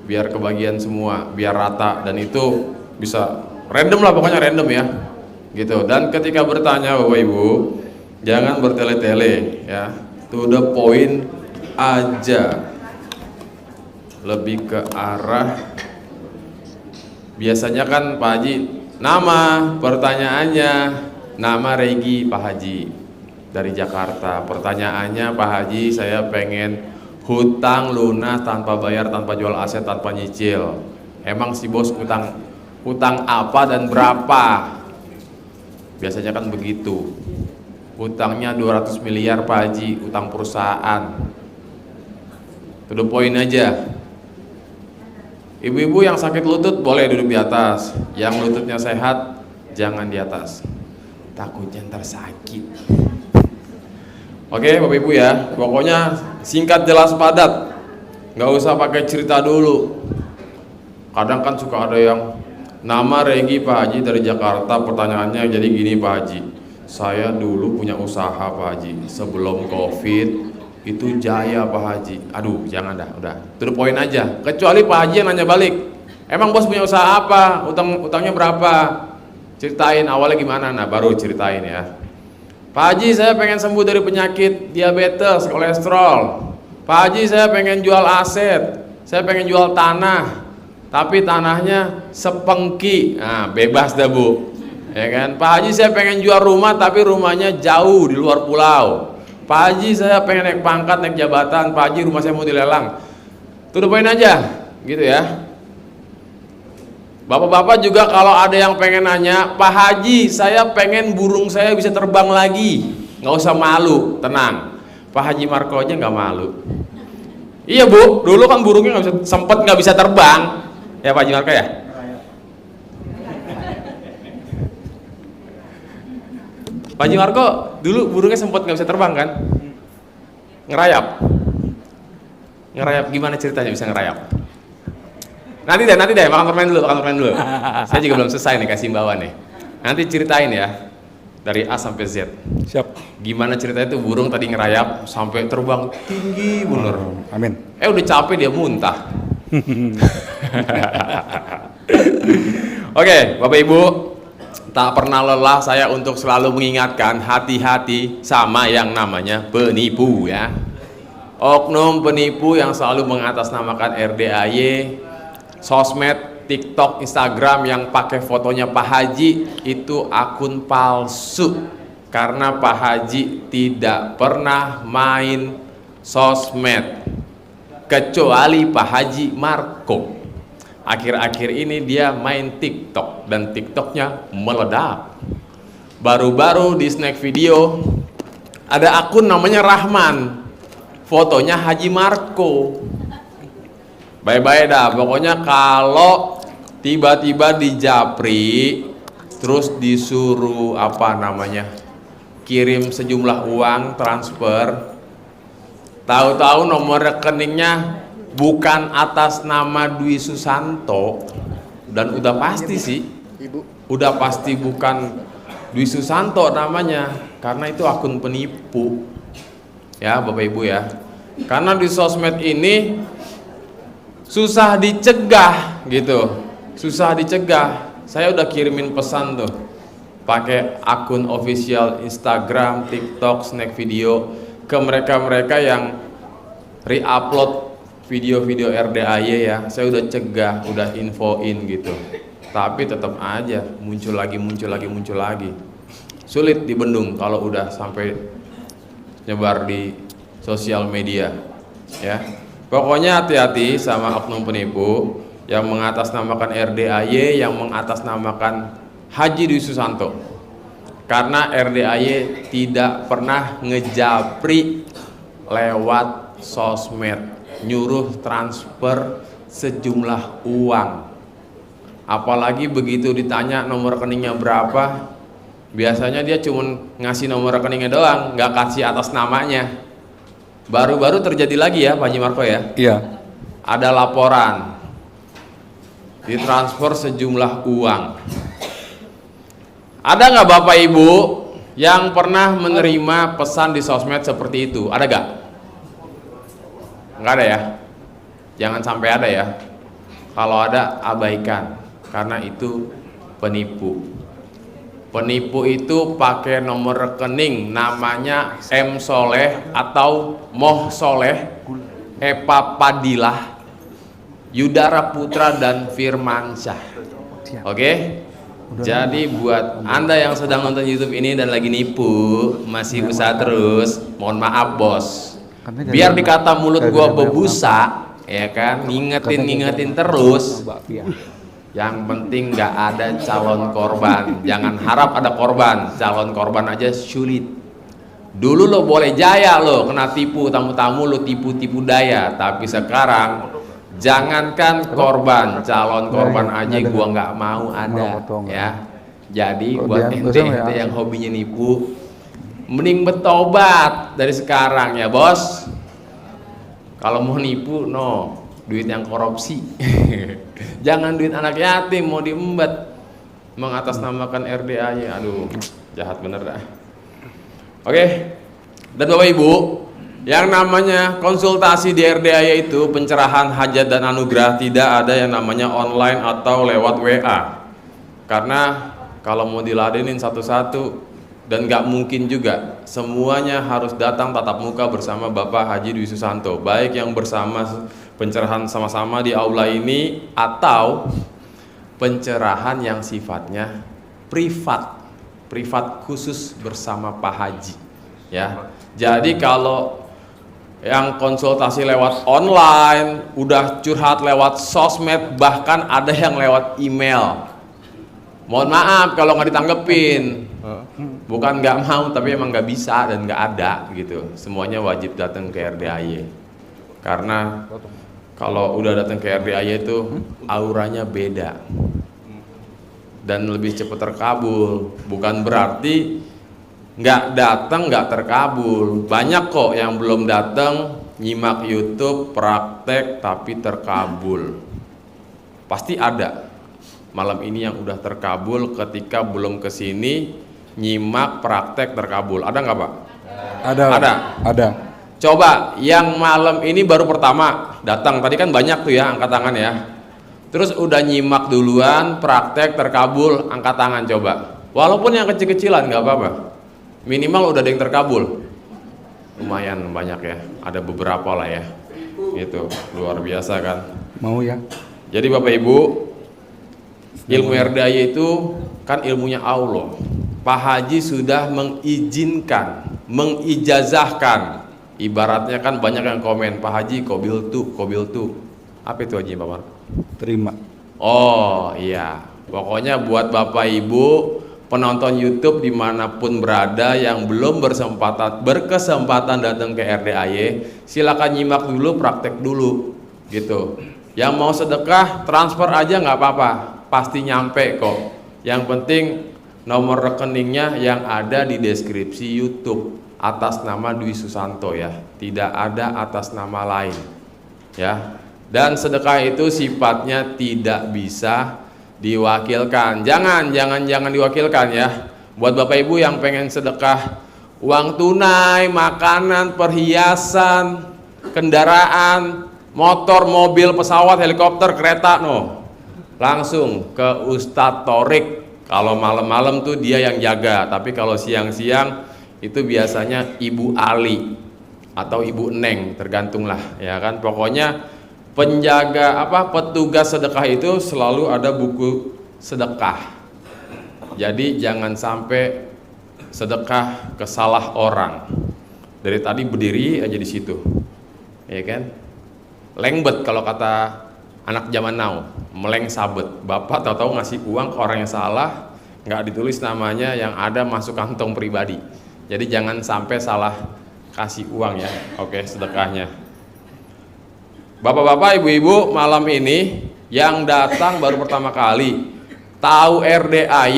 Biar kebagian semua, biar rata dan itu bisa random lah, pokoknya random ya. Gitu. Dan ketika bertanya Bapak Ibu, jangan bertele-tele ya. To the point aja. Lebih ke arah biasanya kan Pak Haji nama pertanyaannya nama Regi Pak Haji dari Jakarta. Pertanyaannya Pak Haji saya pengen hutang lunas tanpa bayar, tanpa jual aset, tanpa nyicil. Emang si bos hutang apa dan berapa? Biasanya kan begitu. Hutangnya 200 miliar Pak Haji, hutang perusahaan. To the point aja. Ibu-ibu yang sakit lutut boleh duduk di atas, yang lututnya sehat jangan di atas, takutnya ntar sakit. Oke Bapak Ibu ya, pokoknya singkat jelas padat, nggak usah pakai cerita dulu. Kadang kan suka ada yang nama Regi Pak Haji dari Jakarta, pertanyaannya jadi gini Pak Haji, saya dulu punya usaha Pak Haji sebelum COVID itu jaya Pak Haji. Aduh jangan dah, udah to the point aja. Kecuali Pak Haji yang nanya balik, emang bos punya usaha apa, utangnya berapa, ceritain awalnya gimana. Nah baru ceritain ya, Pak Haji saya pengen sembuh dari penyakit diabetes, kolesterol. Pak Haji saya pengen jual aset, saya pengen jual tanah, tapi tanahnya sepengki. Nah bebas dah Bu ya kan. Pak Haji saya pengen jual rumah tapi rumahnya jauh di luar pulau. Pak Haji saya pengen naik pangkat, naik jabatan. Pak Haji rumah saya mau dilelang. To the point aja gitu ya. Bapak-bapak juga kalau ada yang pengen nanya, Pak Haji saya pengen burung saya bisa terbang lagi. Nggak usah malu, tenang. Pak Haji Marco aja nggak malu. Iya Bu, dulu kan burungnya sempet nggak bisa terbang. Ya Pak Haji Marco ya. Pak Haji Marco dulu burungnya sempat nggak bisa terbang kan? Ngerayap gimana ceritanya bisa ngerayap? Nanti deh makan permen dulu. Saya juga belum selesai nih kasih imbauan nih. Nanti ceritain ya dari A sampai Z. Siap. Gimana ceritanya tuh burung tadi ngerayap sampai terbang tinggi bener. Amin. Udah capek dia muntah. Oke, Bapak Ibu, tak pernah lelah saya untuk selalu mengingatkan hati-hati sama yang namanya penipu ya. Oknum penipu yang selalu mengatasnamakan RDAY, sosmed, TikTok, Instagram yang pakai fotonya Pak Haji itu akun palsu. Karena Pak Haji tidak pernah main sosmed kecuali Pak Haji Marco. Akhir-akhir ini dia main TikTok dan TikToknya meledak. Baru-baru di snack video ada akun namanya Rahman, fotonya Haji Marco. Bye-bye dah, pokoknya kalau tiba-tiba di japri terus disuruh kirim sejumlah uang transfer, tahu-tahu nomor rekeningnya bukan atas nama Dwi Susanto, dan udah pasti sih, udah pasti bukan Dwi Susanto namanya, karena itu akun penipu ya Bapak Ibu ya. Karena di sosmed ini susah dicegah gitu, susah dicegah. Saya udah kirimin pesan tuh pakai akun official Instagram, TikTok, snack video ke mereka-mereka yang re-upload video-video RDAY ya. Saya udah cegah, udah infoin gitu, tapi tetap aja muncul lagi. Sulit dibendung kalau udah sampai nyebar di sosial media ya. Pokoknya hati-hati sama oknum penipu yang mengatasnamakan RDAY, yang mengatasnamakan Haji Dwi Susanto. Karena RDAY tidak pernah ngejapri lewat sosmed, nyuruh transfer sejumlah uang. Apalagi begitu ditanya nomor rekeningnya berapa, biasanya dia cuma ngasih nomor rekeningnya doang, nggak kasih atas namanya. Baru-baru terjadi lagi ya Pak Haji Marco ya, Iya. ada laporan ditransfer sejumlah uang. Ada nggak Bapak Ibu yang pernah menerima pesan di sosmed seperti itu? Ada nggak? Nggak ada ya? Jangan sampai ada ya. Kalau ada, abaikan, karena itu penipu. Penipu itu pakai nomor rekening namanya M Soleh atau Moh Soleh, Epa Padilah, Yudara Putra dan Firmansyah. Oke? Jadi buat Anda yang sedang nonton YouTube ini dan lagi nipu, masih usaha terus, mohon maaf bos. Biar dikata mulut gua bebusa, ya kan, ngingetin terus. Yang penting nggak ada calon korban. Jangan harap ada korban, calon korban aja sulit. Dulu lo boleh jaya lo kena tipu, tamu-tamu lo tipu-tipu daya, tapi sekarang jangankan korban, calon korban aja gua nggak mau ada ya. Jadi buat ente yang hobinya nipu, mending bertobat dari sekarang ya bos. Kalau mau nipu, no, duit yang korupsi. Jangan duit anak yatim mau diembat, mengatasnamakan RDAY. Aduh, jahat bener dah. Oke, dan Bapak Ibu, yang namanya konsultasi di RDAY itu pencerahan hajat dan anugerah, tidak ada yang namanya online atau lewat WA. Karena kalau mau diladenin satu-satu, dan nggak mungkin juga semuanya harus datang tatap muka bersama Bapak Haji Dwi Susanto, baik yang bersama pencerahan sama-sama di aula ini atau pencerahan yang sifatnya privat khusus bersama Pak Haji ya. Jadi kalau yang konsultasi lewat online, udah curhat lewat sosmed, bahkan ada yang lewat email, mohon maaf kalau nggak ditanggepin. Bukan nggak mau, tapi emang nggak bisa dan nggak ada gitu. Semuanya wajib datang ke RDAY. Karena kalau udah datang ke RDAY itu auranya beda dan lebih cepat terkabul. Bukan berarti nggak datang nggak terkabul. Banyak kok yang belum datang nyimak YouTube praktek tapi terkabul. Pasti ada malam ini yang udah terkabul ketika belum kesini nyimak praktek terkabul. Ada nggak Pak? Ada. Coba yang malam ini baru pertama datang, tadi kan banyak tuh ya, angkat tangan ya. Terus udah nyimak duluan praktek terkabul, angkat tangan coba. Walaupun yang kecil-kecilan nggak apa-apa, minimal udah ada yang terkabul. Lumayan banyak ya, ada beberapa lah ya. Itu luar biasa kan. Mau ya? Jadi Bapak Ibu, ilmu RDAY itu kan ilmunya Allah. Pak Haji sudah mengizinkan, mengijazahkan. Ibaratnya kan banyak yang komen, Pak Haji kobil tuh. Apa itu Haji Pak Marco? Terima. Oh iya, pokoknya buat Bapak Ibu penonton YouTube dimanapun berada yang belum berkesempatan datang ke RDAY, silakan nyimak dulu, praktek dulu gitu. Yang mau sedekah transfer aja nggak apa-apa, pasti nyampe kok. Yang penting nomor rekeningnya yang ada di deskripsi YouTube atas nama Dwi Susanto ya, tidak ada atas nama lain ya. Dan sedekah itu sifatnya tidak bisa diwakilkan. Jangan diwakilkan ya. Buat Bapak Ibu yang pengen sedekah uang tunai, makanan, perhiasan, kendaraan, motor, mobil, pesawat, helikopter, kereta, langsung ke Ustadz Torik. Kalau malam-malam tuh dia yang jaga, tapi kalau siang-siang itu biasanya Ibu Ali atau Ibu Neng, tergantunglah ya kan. Pokoknya penjaga petugas sedekah itu selalu ada buku sedekah. Jadi jangan sampai sedekah ke salah orang. Dari tadi berdiri aja di situ, ya kan? Lengbet kalau kata anak zaman now, meleng sabet. Bapak tahu-tahu ngasih uang ke orang yang salah, nggak ditulis namanya, yang ada masuk kantong pribadi. Jadi jangan sampai salah kasih uang ya. Oke, sedekahnya. Bapak-bapak, ibu-ibu, malam ini yang datang baru pertama kali tahu RDAY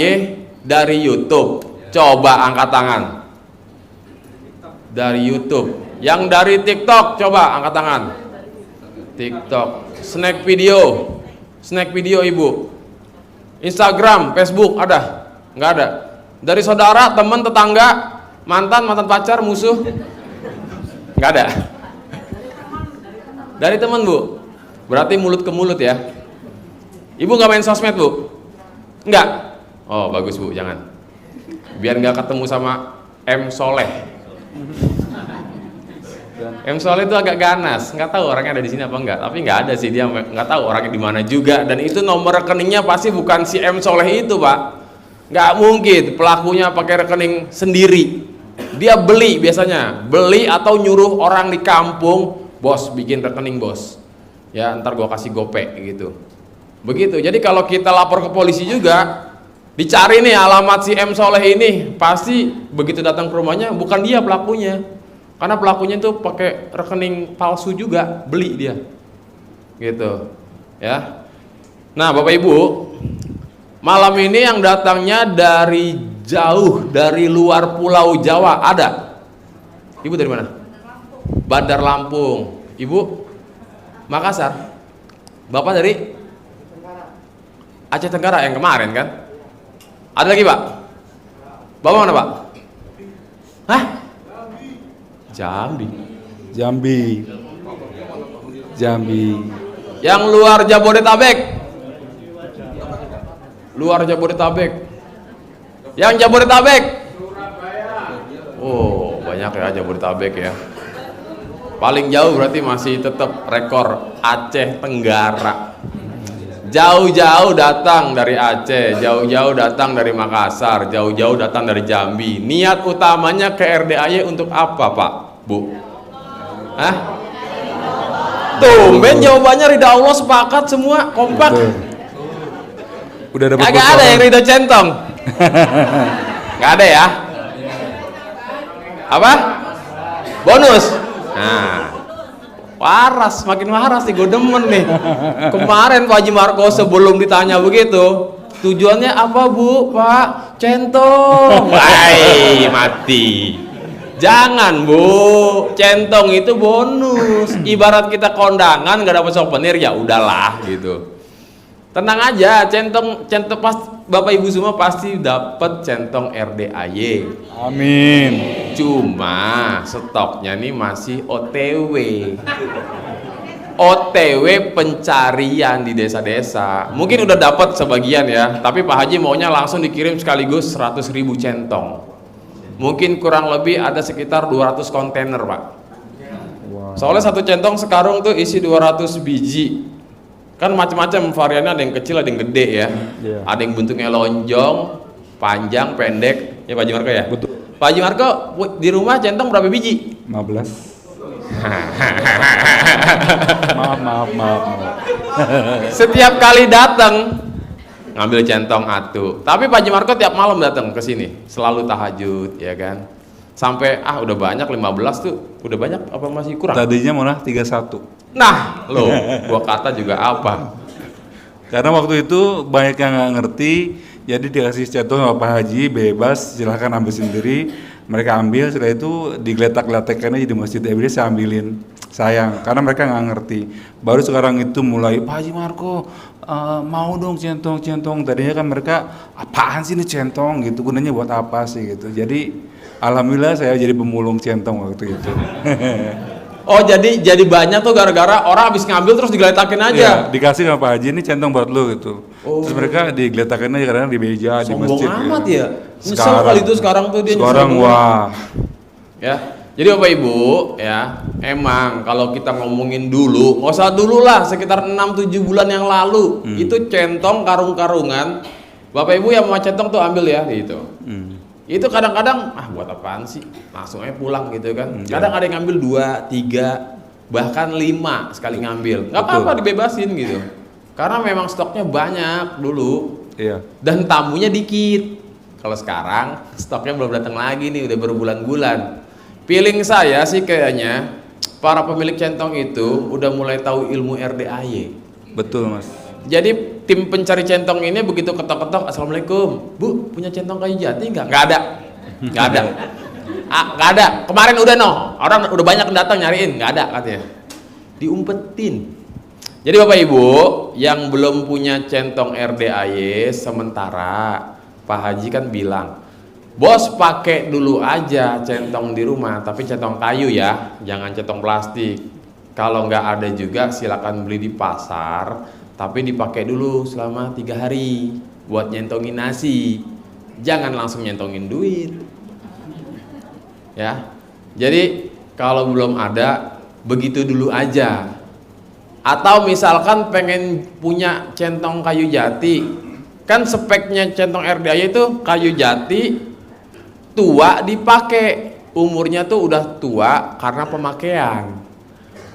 dari YouTube, coba angkat tangan. Dari YouTube. Yang dari TikTok, coba angkat tangan. TikTok. Snack video ibu. Instagram, Facebook ada? Nggak ada. Dari saudara, teman, tetangga, mantan pacar, musuh? Nggak ada. Dari teman bu. Berarti mulut ke mulut ya. Ibu nggak main sosmed bu? Nggak. Oh bagus bu, jangan. Biar nggak ketemu sama M Soleh. M Soleh itu agak ganas, nggak tahu orangnya ada di sini apa enggak, tapi nggak ada sih, dia nggak tahu orangnya di mana juga, dan itu nomor rekeningnya pasti bukan si M Soleh itu pak, nggak mungkin pelakunya pakai rekening sendiri, dia beli biasanya, beli atau nyuruh orang di kampung, bos bikin rekening bos, ya ntar gua kasih gopek gitu, begitu. Jadi kalau kita lapor ke polisi juga, dicari nih alamat si M Soleh ini, pasti begitu datang ke rumahnya bukan dia pelakunya. Karena pelakunya itu pakai rekening palsu juga, beli dia, gitu, ya. Nah, Bapak Ibu, malam ini yang datangnya dari jauh, dari luar Pulau Jawa ada. Ibu dari mana? Bandar Lampung. Ibu Makassar. Bapak dari Aceh Tenggara yang kemarin kan? Ada lagi Pak? Bapak mana Pak? Hah? Jambi. Yang luar Jabodetabek. Yang Jabodetabek. Oh, banyak ya Jabodetabek ya. Paling jauh berarti masih tetap rekor Aceh Tenggara. Jauh-jauh datang dari Aceh, jauh-jauh datang dari Makassar, jauh-jauh datang dari Jambi. Niat utamanya ke RDAY untuk apa, Pak, Bu? Hah? Tumben jawabannya ridha Allah, sepakat semua, kompak. Udah dapat. Kagak ada yang ridho centong. Nggak ada ya? Apa? Bonus. Nah, waras, makin waras nih, gue demen nih. Kemarin Pak Haji Marco sebelum ditanya begitu, tujuannya apa Bu? Pak, centong. Hai, mati. Jangan Bu, centong itu bonus. Ibarat kita kondangan nggak dapat souvenir, ya udahlah gitu. Tenang aja, centong pas Bapak Ibu semua pasti dapat centong RDAY. Amin. Cuma stoknya nih masih OTW. OTW pencarian di desa-desa. Mungkin udah dapat sebagian ya, tapi Pak Haji maunya langsung dikirim sekaligus 100.000 centong. Mungkin kurang lebih ada sekitar 200 kontainer, Pak. Soalnya satu centong sekarung tuh isi 200 biji. Kan macam-macam variannya, ada yang kecil, ada yang gede ya. Ada yang bentuknya lonjong, panjang, pendek. Ya Pak Haji Marco ya? Betul. Pak Haji Marco, di rumah centong berapa biji? 15. maaf. Setiap kali datang ngambil centong atu. Tapi Pak Haji Marco tiap malam datang ke sini, selalu tahajud ya kan. Sampai udah banyak 15 tuh. Udah banyak apa masih kurang? Tadinya malah 31. Nah, loh, gua kata juga apa? Karena waktu itu banyak yang nggak ngerti, jadi dikasih centong sama Pak Haji, bebas, silahkan ambil sendiri. Mereka ambil, setelah itu digeletak-geletakkan aja di masjid. Every saya ambilin, sayang, karena mereka nggak ngerti. Baru sekarang itu mulai, Pak Haji Marco, mau dong centong. Tadinya kan mereka, apaan sih ini centong gitu, gunanya buat apa sih gitu. Jadi, alhamdulillah saya jadi pemulung centong waktu itu. Oh, jadi banyak tuh gara-gara orang habis ngambil terus digeletakin aja. Ya, dikasih sama Pak Haji, ini centong buat lu gitu. Terus mereka digeletakin aja kadang di meja, di masjid. Sombong amat gitu. ya. Nyesel kali itu sekarang tuh dia sekarang nyesel. wah. Ya. Jadi Bapak Ibu ya, emang kalau kita ngomongin dulu, nggak usah dulu lah, sekitar 6-7 bulan yang lalu, itu centong karung-karungan. Bapak Ibu yang mau centong tuh ambil ya gitu. Itu kadang-kadang buat apaan sih, langsung aja pulang gitu kan. Kadang ada yang ngambil 2, 3, bahkan 5 sekali ngambil, nggak apa-apa, dibebasin gitu, karena memang stoknya banyak dulu. Iya. Dan tamunya dikit Kalau sekarang stoknya belum datang lagi nih, udah berbulan-bulan. Feeling saya sih kayaknya para pemilik centong itu udah mulai tahu ilmu RDAY. Betul Mas. Jadi tim pencari centong ini begitu ketok-ketok, assalamualaikum, Bu, punya centong kayu jati nggak? Nggak ada, nggak ada, nggak ada. Kemarin udah orang udah banyak yang datang nyariin, nggak ada katanya. Diumpetin. Jadi Bapak Ibu yang belum punya centong RDAY sementara, Pak Haji kan bilang, bos pakai dulu aja centong di rumah, tapi centong kayu ya, jangan centong plastik. Kalau nggak ada juga silakan beli di pasar, tapi dipakai dulu selama 3 hari buat nyentongin nasi. Jangan langsung nyentongin duit. Ya. Jadi kalau belum ada, begitu dulu aja. Atau misalkan pengen punya centong kayu jati, kan speknya centong RDAY itu kayu jati tua dipakai, umurnya tuh udah tua karena pemakaian,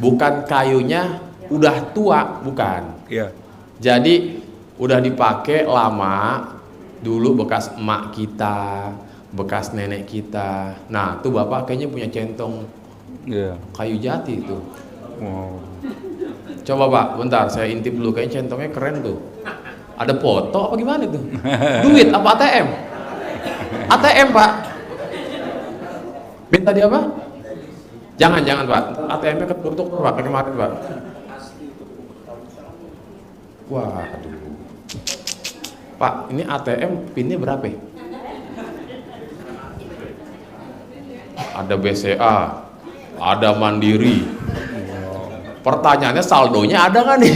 bukan kayunya udah tua, bukan. Iya. Jadi udah dipakai lama, dulu bekas emak kita, bekas nenek kita. Nah tuh bapak kayaknya punya centong Iya. kayu jati itu. Wow. Coba Pak, bentar saya intip dulu, kayaknya centongnya keren tuh. Ada foto apa gimana tuh? Duit apa ATM? ATM Pak. Minta dia apa? Jangan Pak. ATM-nya ketutup Pak, kayak kemarin Pak. Waduh. Pak, ini ATM pinnya berapa? Ada BCA, ada Mandiri. Pertanyaannya saldonya ada nggak nih?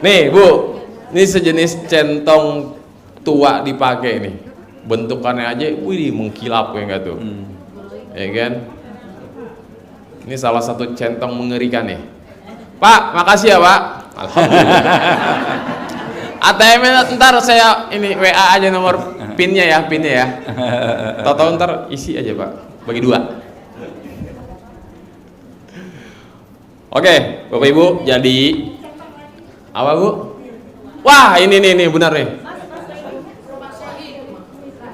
Nih Bu, ini sejenis centong tua dipakai nih. Bentukannya aja, wih mengkilap ya nggak tuh? Ya kan? Ini salah satu centong mengerikan nih. Pak, makasih ya Pak. Alhamdulillah. ATM-nya ntar saya ini WA aja nomor pinnya ya. Tahu-tahu ntar isi aja Pak, bagi 2. Oke, Bapak Ibu, jadi apa Bu? Wah, ini benar nih.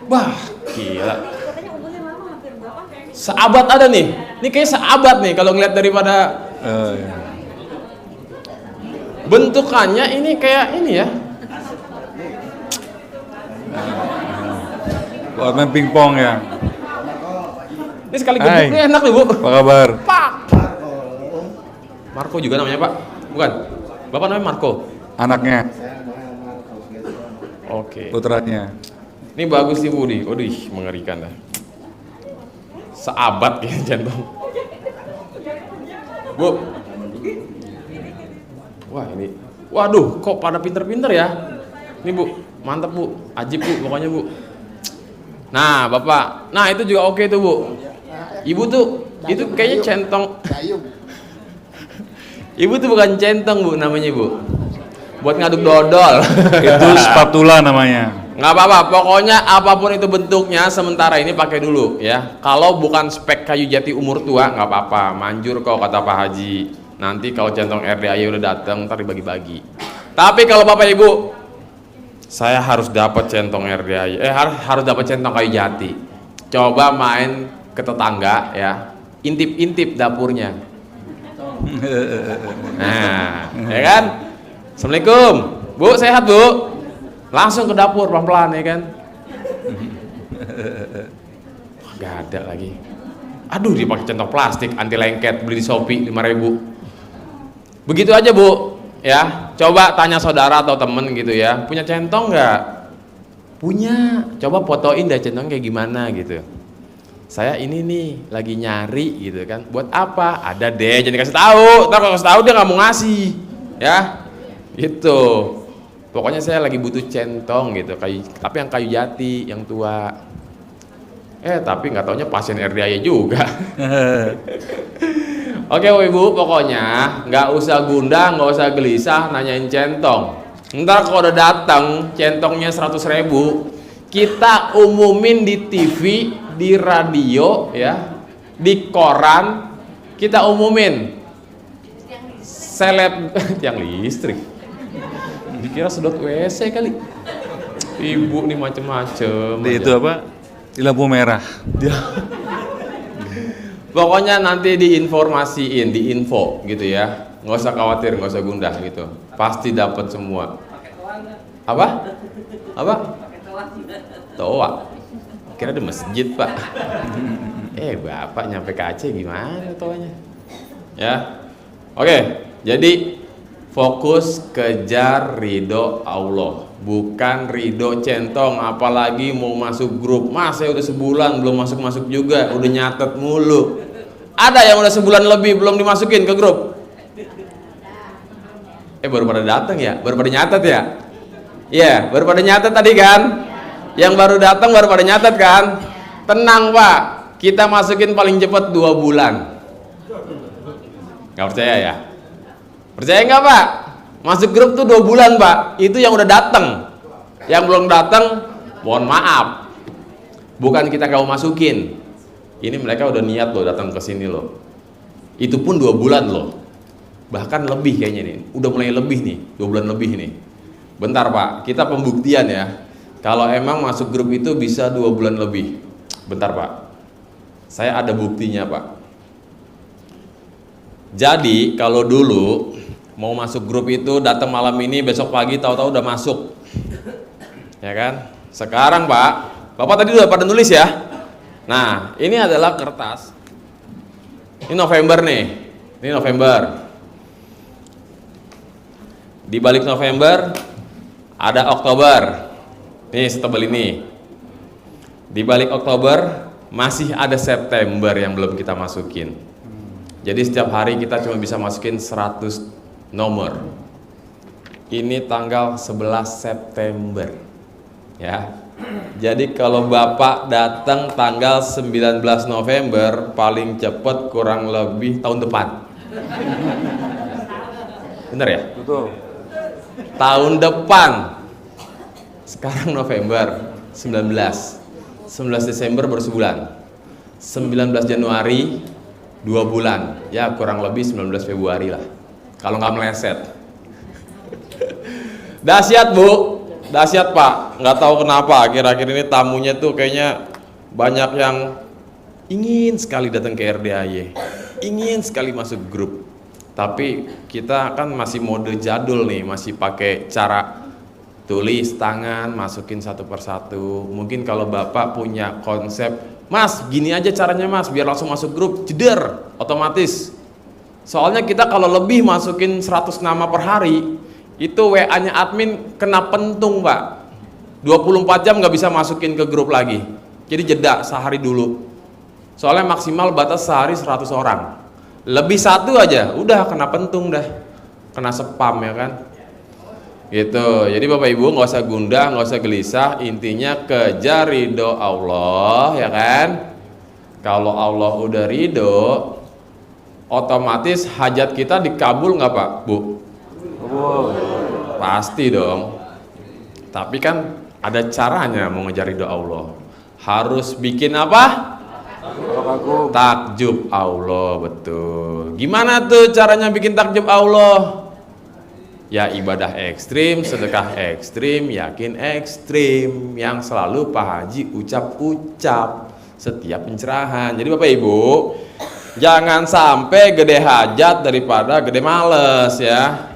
Wah, gila. Seabad ada nih. Ini kayak seabad nih kalau ngeliat daripada Iya. bentukannya ini kayak ini ya. Warna pingpong ya. Ini sekali Hai. gebuknya enak nih Bu. Apa kabar? Pak. Marco juga namanya Pak? Bukan? Bapak namanya Marco? Anaknya, Oke. putranya. Ini bagus nih Bu nih. Waduh, mengerikan dah. Seabad ya centong. Bu. Wah ini. Waduh, kok pada pinter-pinter ya? Ini Bu, mantap Bu. Ajib Bu, pokoknya Bu. Nah, Bapak. Nah, itu juga oke tuh Bu. Ibu tuh, itu kayaknya centong. Ibu tuh bukan centong Bu namanya Bu, buat ngaduk dodol. Itu spatula namanya. Nggak apa-apa, pokoknya apapun itu bentuknya sementara ini pakai dulu ya. Kalau bukan spek kayu jati umur tua nggak apa-apa, manjur kok kata Pak Haji. Nanti kalau centong RDAY udah datang ntar dibagi-bagi. Tapi kalau Bapak Ibu, saya harus dapat centong RDAY, harus dapat centong kayu jati. Coba main ke tetangga ya, intip-intip dapurnya. Nah, ya kan? Assalamualaikum, Bu, sehat Bu? Langsung ke dapur pelan-pelan ya kan? Gak ada lagi. Aduh, dia pakai centong plastik anti lengket, beli di Shopee 5.000. Begitu aja Bu, ya. Coba tanya saudara atau temen gitu ya, punya centong nggak? Punya. Coba fotoin deh centong kayak gimana gitu. Saya ini nih lagi nyari gitu kan, buat apa? Ada deh, jangan dikasih tahu. Ntar kalau kasih tahu dia nggak mau ngasih, ya, gitu. Pokoknya saya lagi butuh centong gitu, tapi yang kayu jati, yang tua. Tapi nggak taunya pasien RDAY juga. Oke Ibu, pokoknya nggak usah gundah, nggak usah gelisah nanyain centong. Ntar kalau udah datang centongnya 100.000, kita umumin di TV, di radio ya, di koran, kita umumin seleb tiang listrik, dikira sedot WC kali. Ibu nih macem-macem. Itu apa? Di lampu merah. Pokoknya nanti diinformasiin, diinfo gitu ya. Nggak usah khawatir, nggak usah gundah gitu. Pasti dapat semua. Apa? Apa? Toa. Kira di masjid, Pak. Bapak nyampe ke Aceh gimana toanya? Ya. Oke, jadi fokus kejar ridho Allah, bukan ridho centong. Apalagi mau masuk grup, Mas saya udah sebulan belum masuk juga, udah nyatet mulu. Ada yang udah sebulan lebih belum dimasukin ke grup? Baru pada datang ya, baru pada nyatet ya. Iya, baru pada nyatet tadi kan. Yang baru datang baru pada nyatet kan. Tenang Pak, kita masukin paling cepat 2 bulan. Gak percaya ya? Percaya nggak Pak? Masuk grup tuh 2 bulan Pak. Itu yang udah datang. Yang belum datang, mohon maaf. Bukan kita nggak mau masukin. Ini mereka udah niat loh datang ke sini loh. Itu pun 2 bulan loh. Bahkan lebih kayaknya nih. Udah mulai lebih nih, 2 bulan lebih nih. Bentar Pak, kita pembuktian ya. Kalau emang masuk grup itu bisa 2 bulan lebih. Bentar Pak. Saya ada buktinya Pak. Jadi kalau dulu mau masuk grup itu datang malam ini, besok pagi tahu-tahu udah masuk. Ya kan? Sekarang Pak, Bapak tadi udah pada nulis ya. Nah, ini adalah kertas. Ini November nih. Ini November. Di balik November ada Oktober. Nih setebal ini. Di balik Oktober masih ada September yang belum kita masukin. Jadi setiap hari kita cuma bisa masukin 100 nomor. Ini tanggal 11 September. Ya. Jadi kalau Bapak datang tanggal 19 November, paling cepat kurang lebih tahun depan. Bener ya? Betul. Tahun depan. Sekarang November 19 Desember baru sebulan. 19 Januari 2 bulan. Ya kurang lebih 19 Februari lah. Kalau nggak meleset. Dahsyat Bu. Dahsyat Pak. Nggak tahu kenapa akhir-akhir ini tamunya tuh kayaknya banyak yang ingin sekali datang ke RDAY. Ingin sekali masuk grup. Tapi kita kan masih mode jadul nih, masih pakai cara tulis tangan, masukin satu persatu. Mungkin kalau Bapak punya konsep, Mas gini aja caranya Mas, biar langsung masuk grup, jeder, otomatis. Soalnya kita kalau lebih masukin 100 nama per hari, itu WA-nya admin kena pentung Pak. 24 jam nggak bisa masukin ke grup lagi. Jadi jeda sehari dulu. Soalnya maksimal batas sehari 100 orang. Lebih satu aja, udah kena pentung dah, kena spam ya kan, gitu. Jadi Bapak Ibu nggak usah gundah, nggak usah gelisah. Intinya kejar ridho Allah, ya kan. Kalau Allah udah ridho, otomatis hajat kita dikabul nggak Pak, Bu? Pasti dong. Tapi kan ada caranya mau ngejar ridho Allah. Harus bikin apa? Takjub Allah, betul. Gimana tuh caranya bikin takjub Allah? Ya ibadah ekstrim, sedekah ekstrim, yakin ekstrim, yang selalu Pak Haji ucap-ucap setiap pencerahan. Jadi Bapak Ibu, jangan sampai gede hajat daripada gede males ya.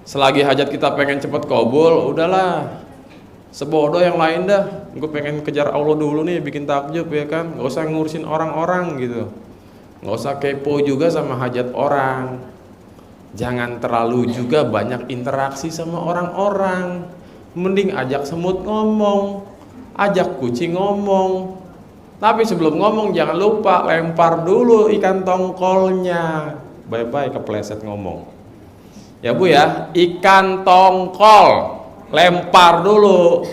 Selagi hajat kita pengen cepet kabul, udahlah. Sebodoh yang lain dah. Gue pengen kejar Allah dulu nih, bikin takjub ya kan. Gak usah ngurusin orang-orang gitu. Gak usah kepo juga sama hajat orang. Jangan terlalu juga banyak interaksi sama orang-orang. Mending ajak semut ngomong, ajak kucing ngomong. Tapi sebelum ngomong jangan lupa lempar dulu ikan tongkolnya. Bye-bye kepleset ngomong. Ya Bu ya, ikan tongkol lempar dulu,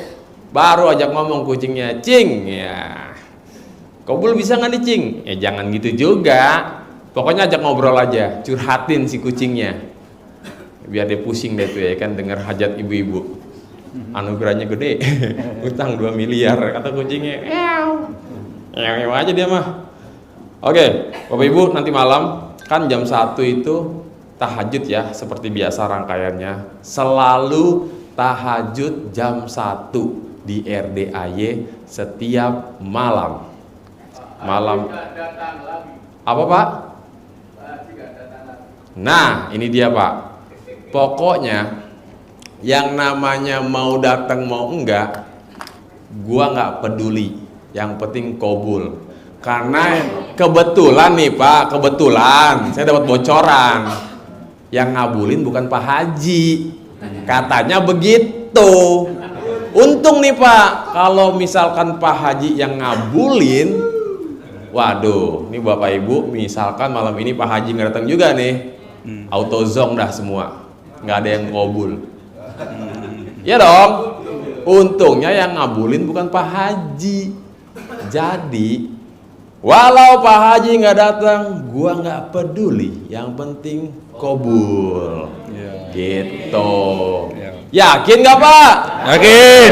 baru ajak ngomong kucingnya, cing ya. Kabul bisa nggak nih cing? Ya jangan gitu juga. Pokoknya ajak ngobrol aja, curhatin si kucingnya, biar dia pusing deh tuh ya kan denger hajat ibu-ibu. Anugerahnya gede, utang 2 miliar kata kucingnya. Ew aja dia mah. Oke, Bapak Ibu nanti malam kan jam 1 itu tahajud ya, seperti biasa rangkaiannya. Selalu tahajud jam 1 di RDAY setiap malam. Apa Pak? Nah ini dia Pak, pokoknya yang namanya mau datang mau enggak, gua nggak peduli, yang penting kabul. Karena kebetulan nih Pak, kebetulan saya dapat bocoran, yang ngabulin bukan Pak Haji, katanya begitu. Untung nih Pak, kalau misalkan Pak Haji yang ngabulin, waduh, ini Bapak Ibu, misalkan malam ini Pak Haji nggak datang juga nih, autozong dah semua, nggak ada yang ngabul. Ya dong, untungnya yang ngabulin bukan Pak Haji. Jadi, walau Pak Haji nggak datang, gua nggak peduli, yang penting kabul. Gitu. Yakin nggak Pak? Yakin.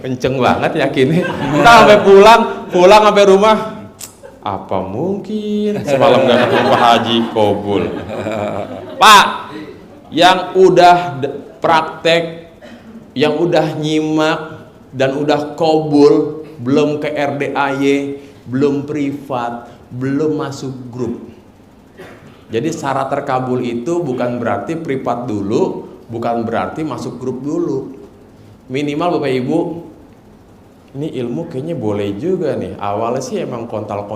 Kenceng banget yakinnya. Kita sampai pulang sampai rumah. Apa mungkin semalam nggak ketemu Pak Haji kabul? Pak, yang udah praktek, yang udah nyimak dan udah kabul, belum ke RDAY, belum privat, belum masuk grup. Jadi syarat terkabul itu bukan berarti privat dulu, bukan berarti masuk grup dulu. Minimal Bapak Ibu, ini ilmu kayaknya boleh juga nih. Awalnya sih emang kontol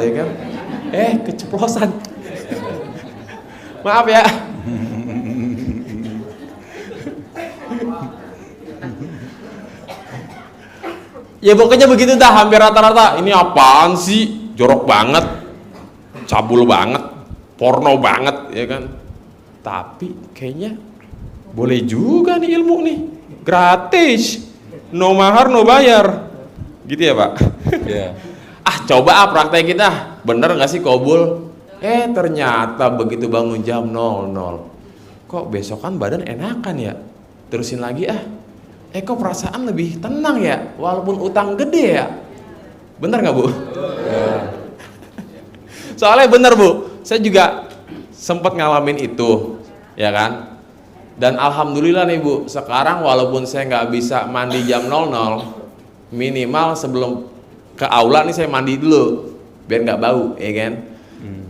ya kan. Keceplosan. Maaf ya. Ya pokoknya begitu dah, hampir rata-rata. Ini apaan sih? Jorok banget, cabul banget, porno banget, ya kan? Tapi kayaknya boleh juga nih ilmu nih, gratis, no mahar no bayar, gitu ya Pak? Ya. Coba praktek kita, bener nggak sih kabul? Ternyata begitu bangun jam 00, kok besokan badan enakan ya? Terusin lagi kok perasaan lebih tenang ya, walaupun utang gede ya. Bener nggak Bu? Soalnya bener Bu, saya juga sempat ngalamin itu, ya kan. Dan alhamdulillah nih Bu, sekarang walaupun saya nggak bisa mandi jam 00, minimal sebelum ke aula nih saya mandi dulu biar nggak bau, ya kan.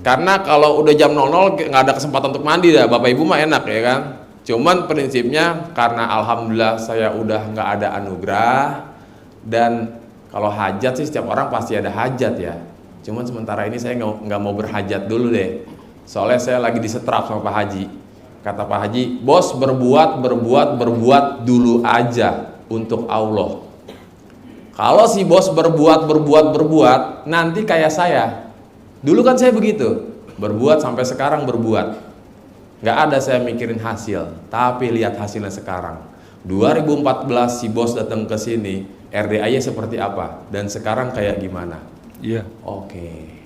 Karena kalau udah jam 00 nggak ada kesempatan untuk mandi dah, Bapak Ibu mah enak ya kan. Cuman prinsipnya karena alhamdulillah saya udah nggak ada anugerah, dan kalau hajat sih setiap orang pasti ada hajat ya. Cuman sementara ini saya nggak mau berhajat dulu deh. Soalnya saya lagi disetrap sama Pak Haji. Kata Pak Haji, bos berbuat dulu aja untuk Allah. Kalau si bos berbuat, nanti kayak saya. Dulu kan saya begitu, berbuat sampai sekarang berbuat. Nggak ada saya mikirin hasil, tapi lihat hasilnya sekarang. 2014 si bos datang ke sini, RDAY seperti apa, dan sekarang kayak gimana? Iya. Oke.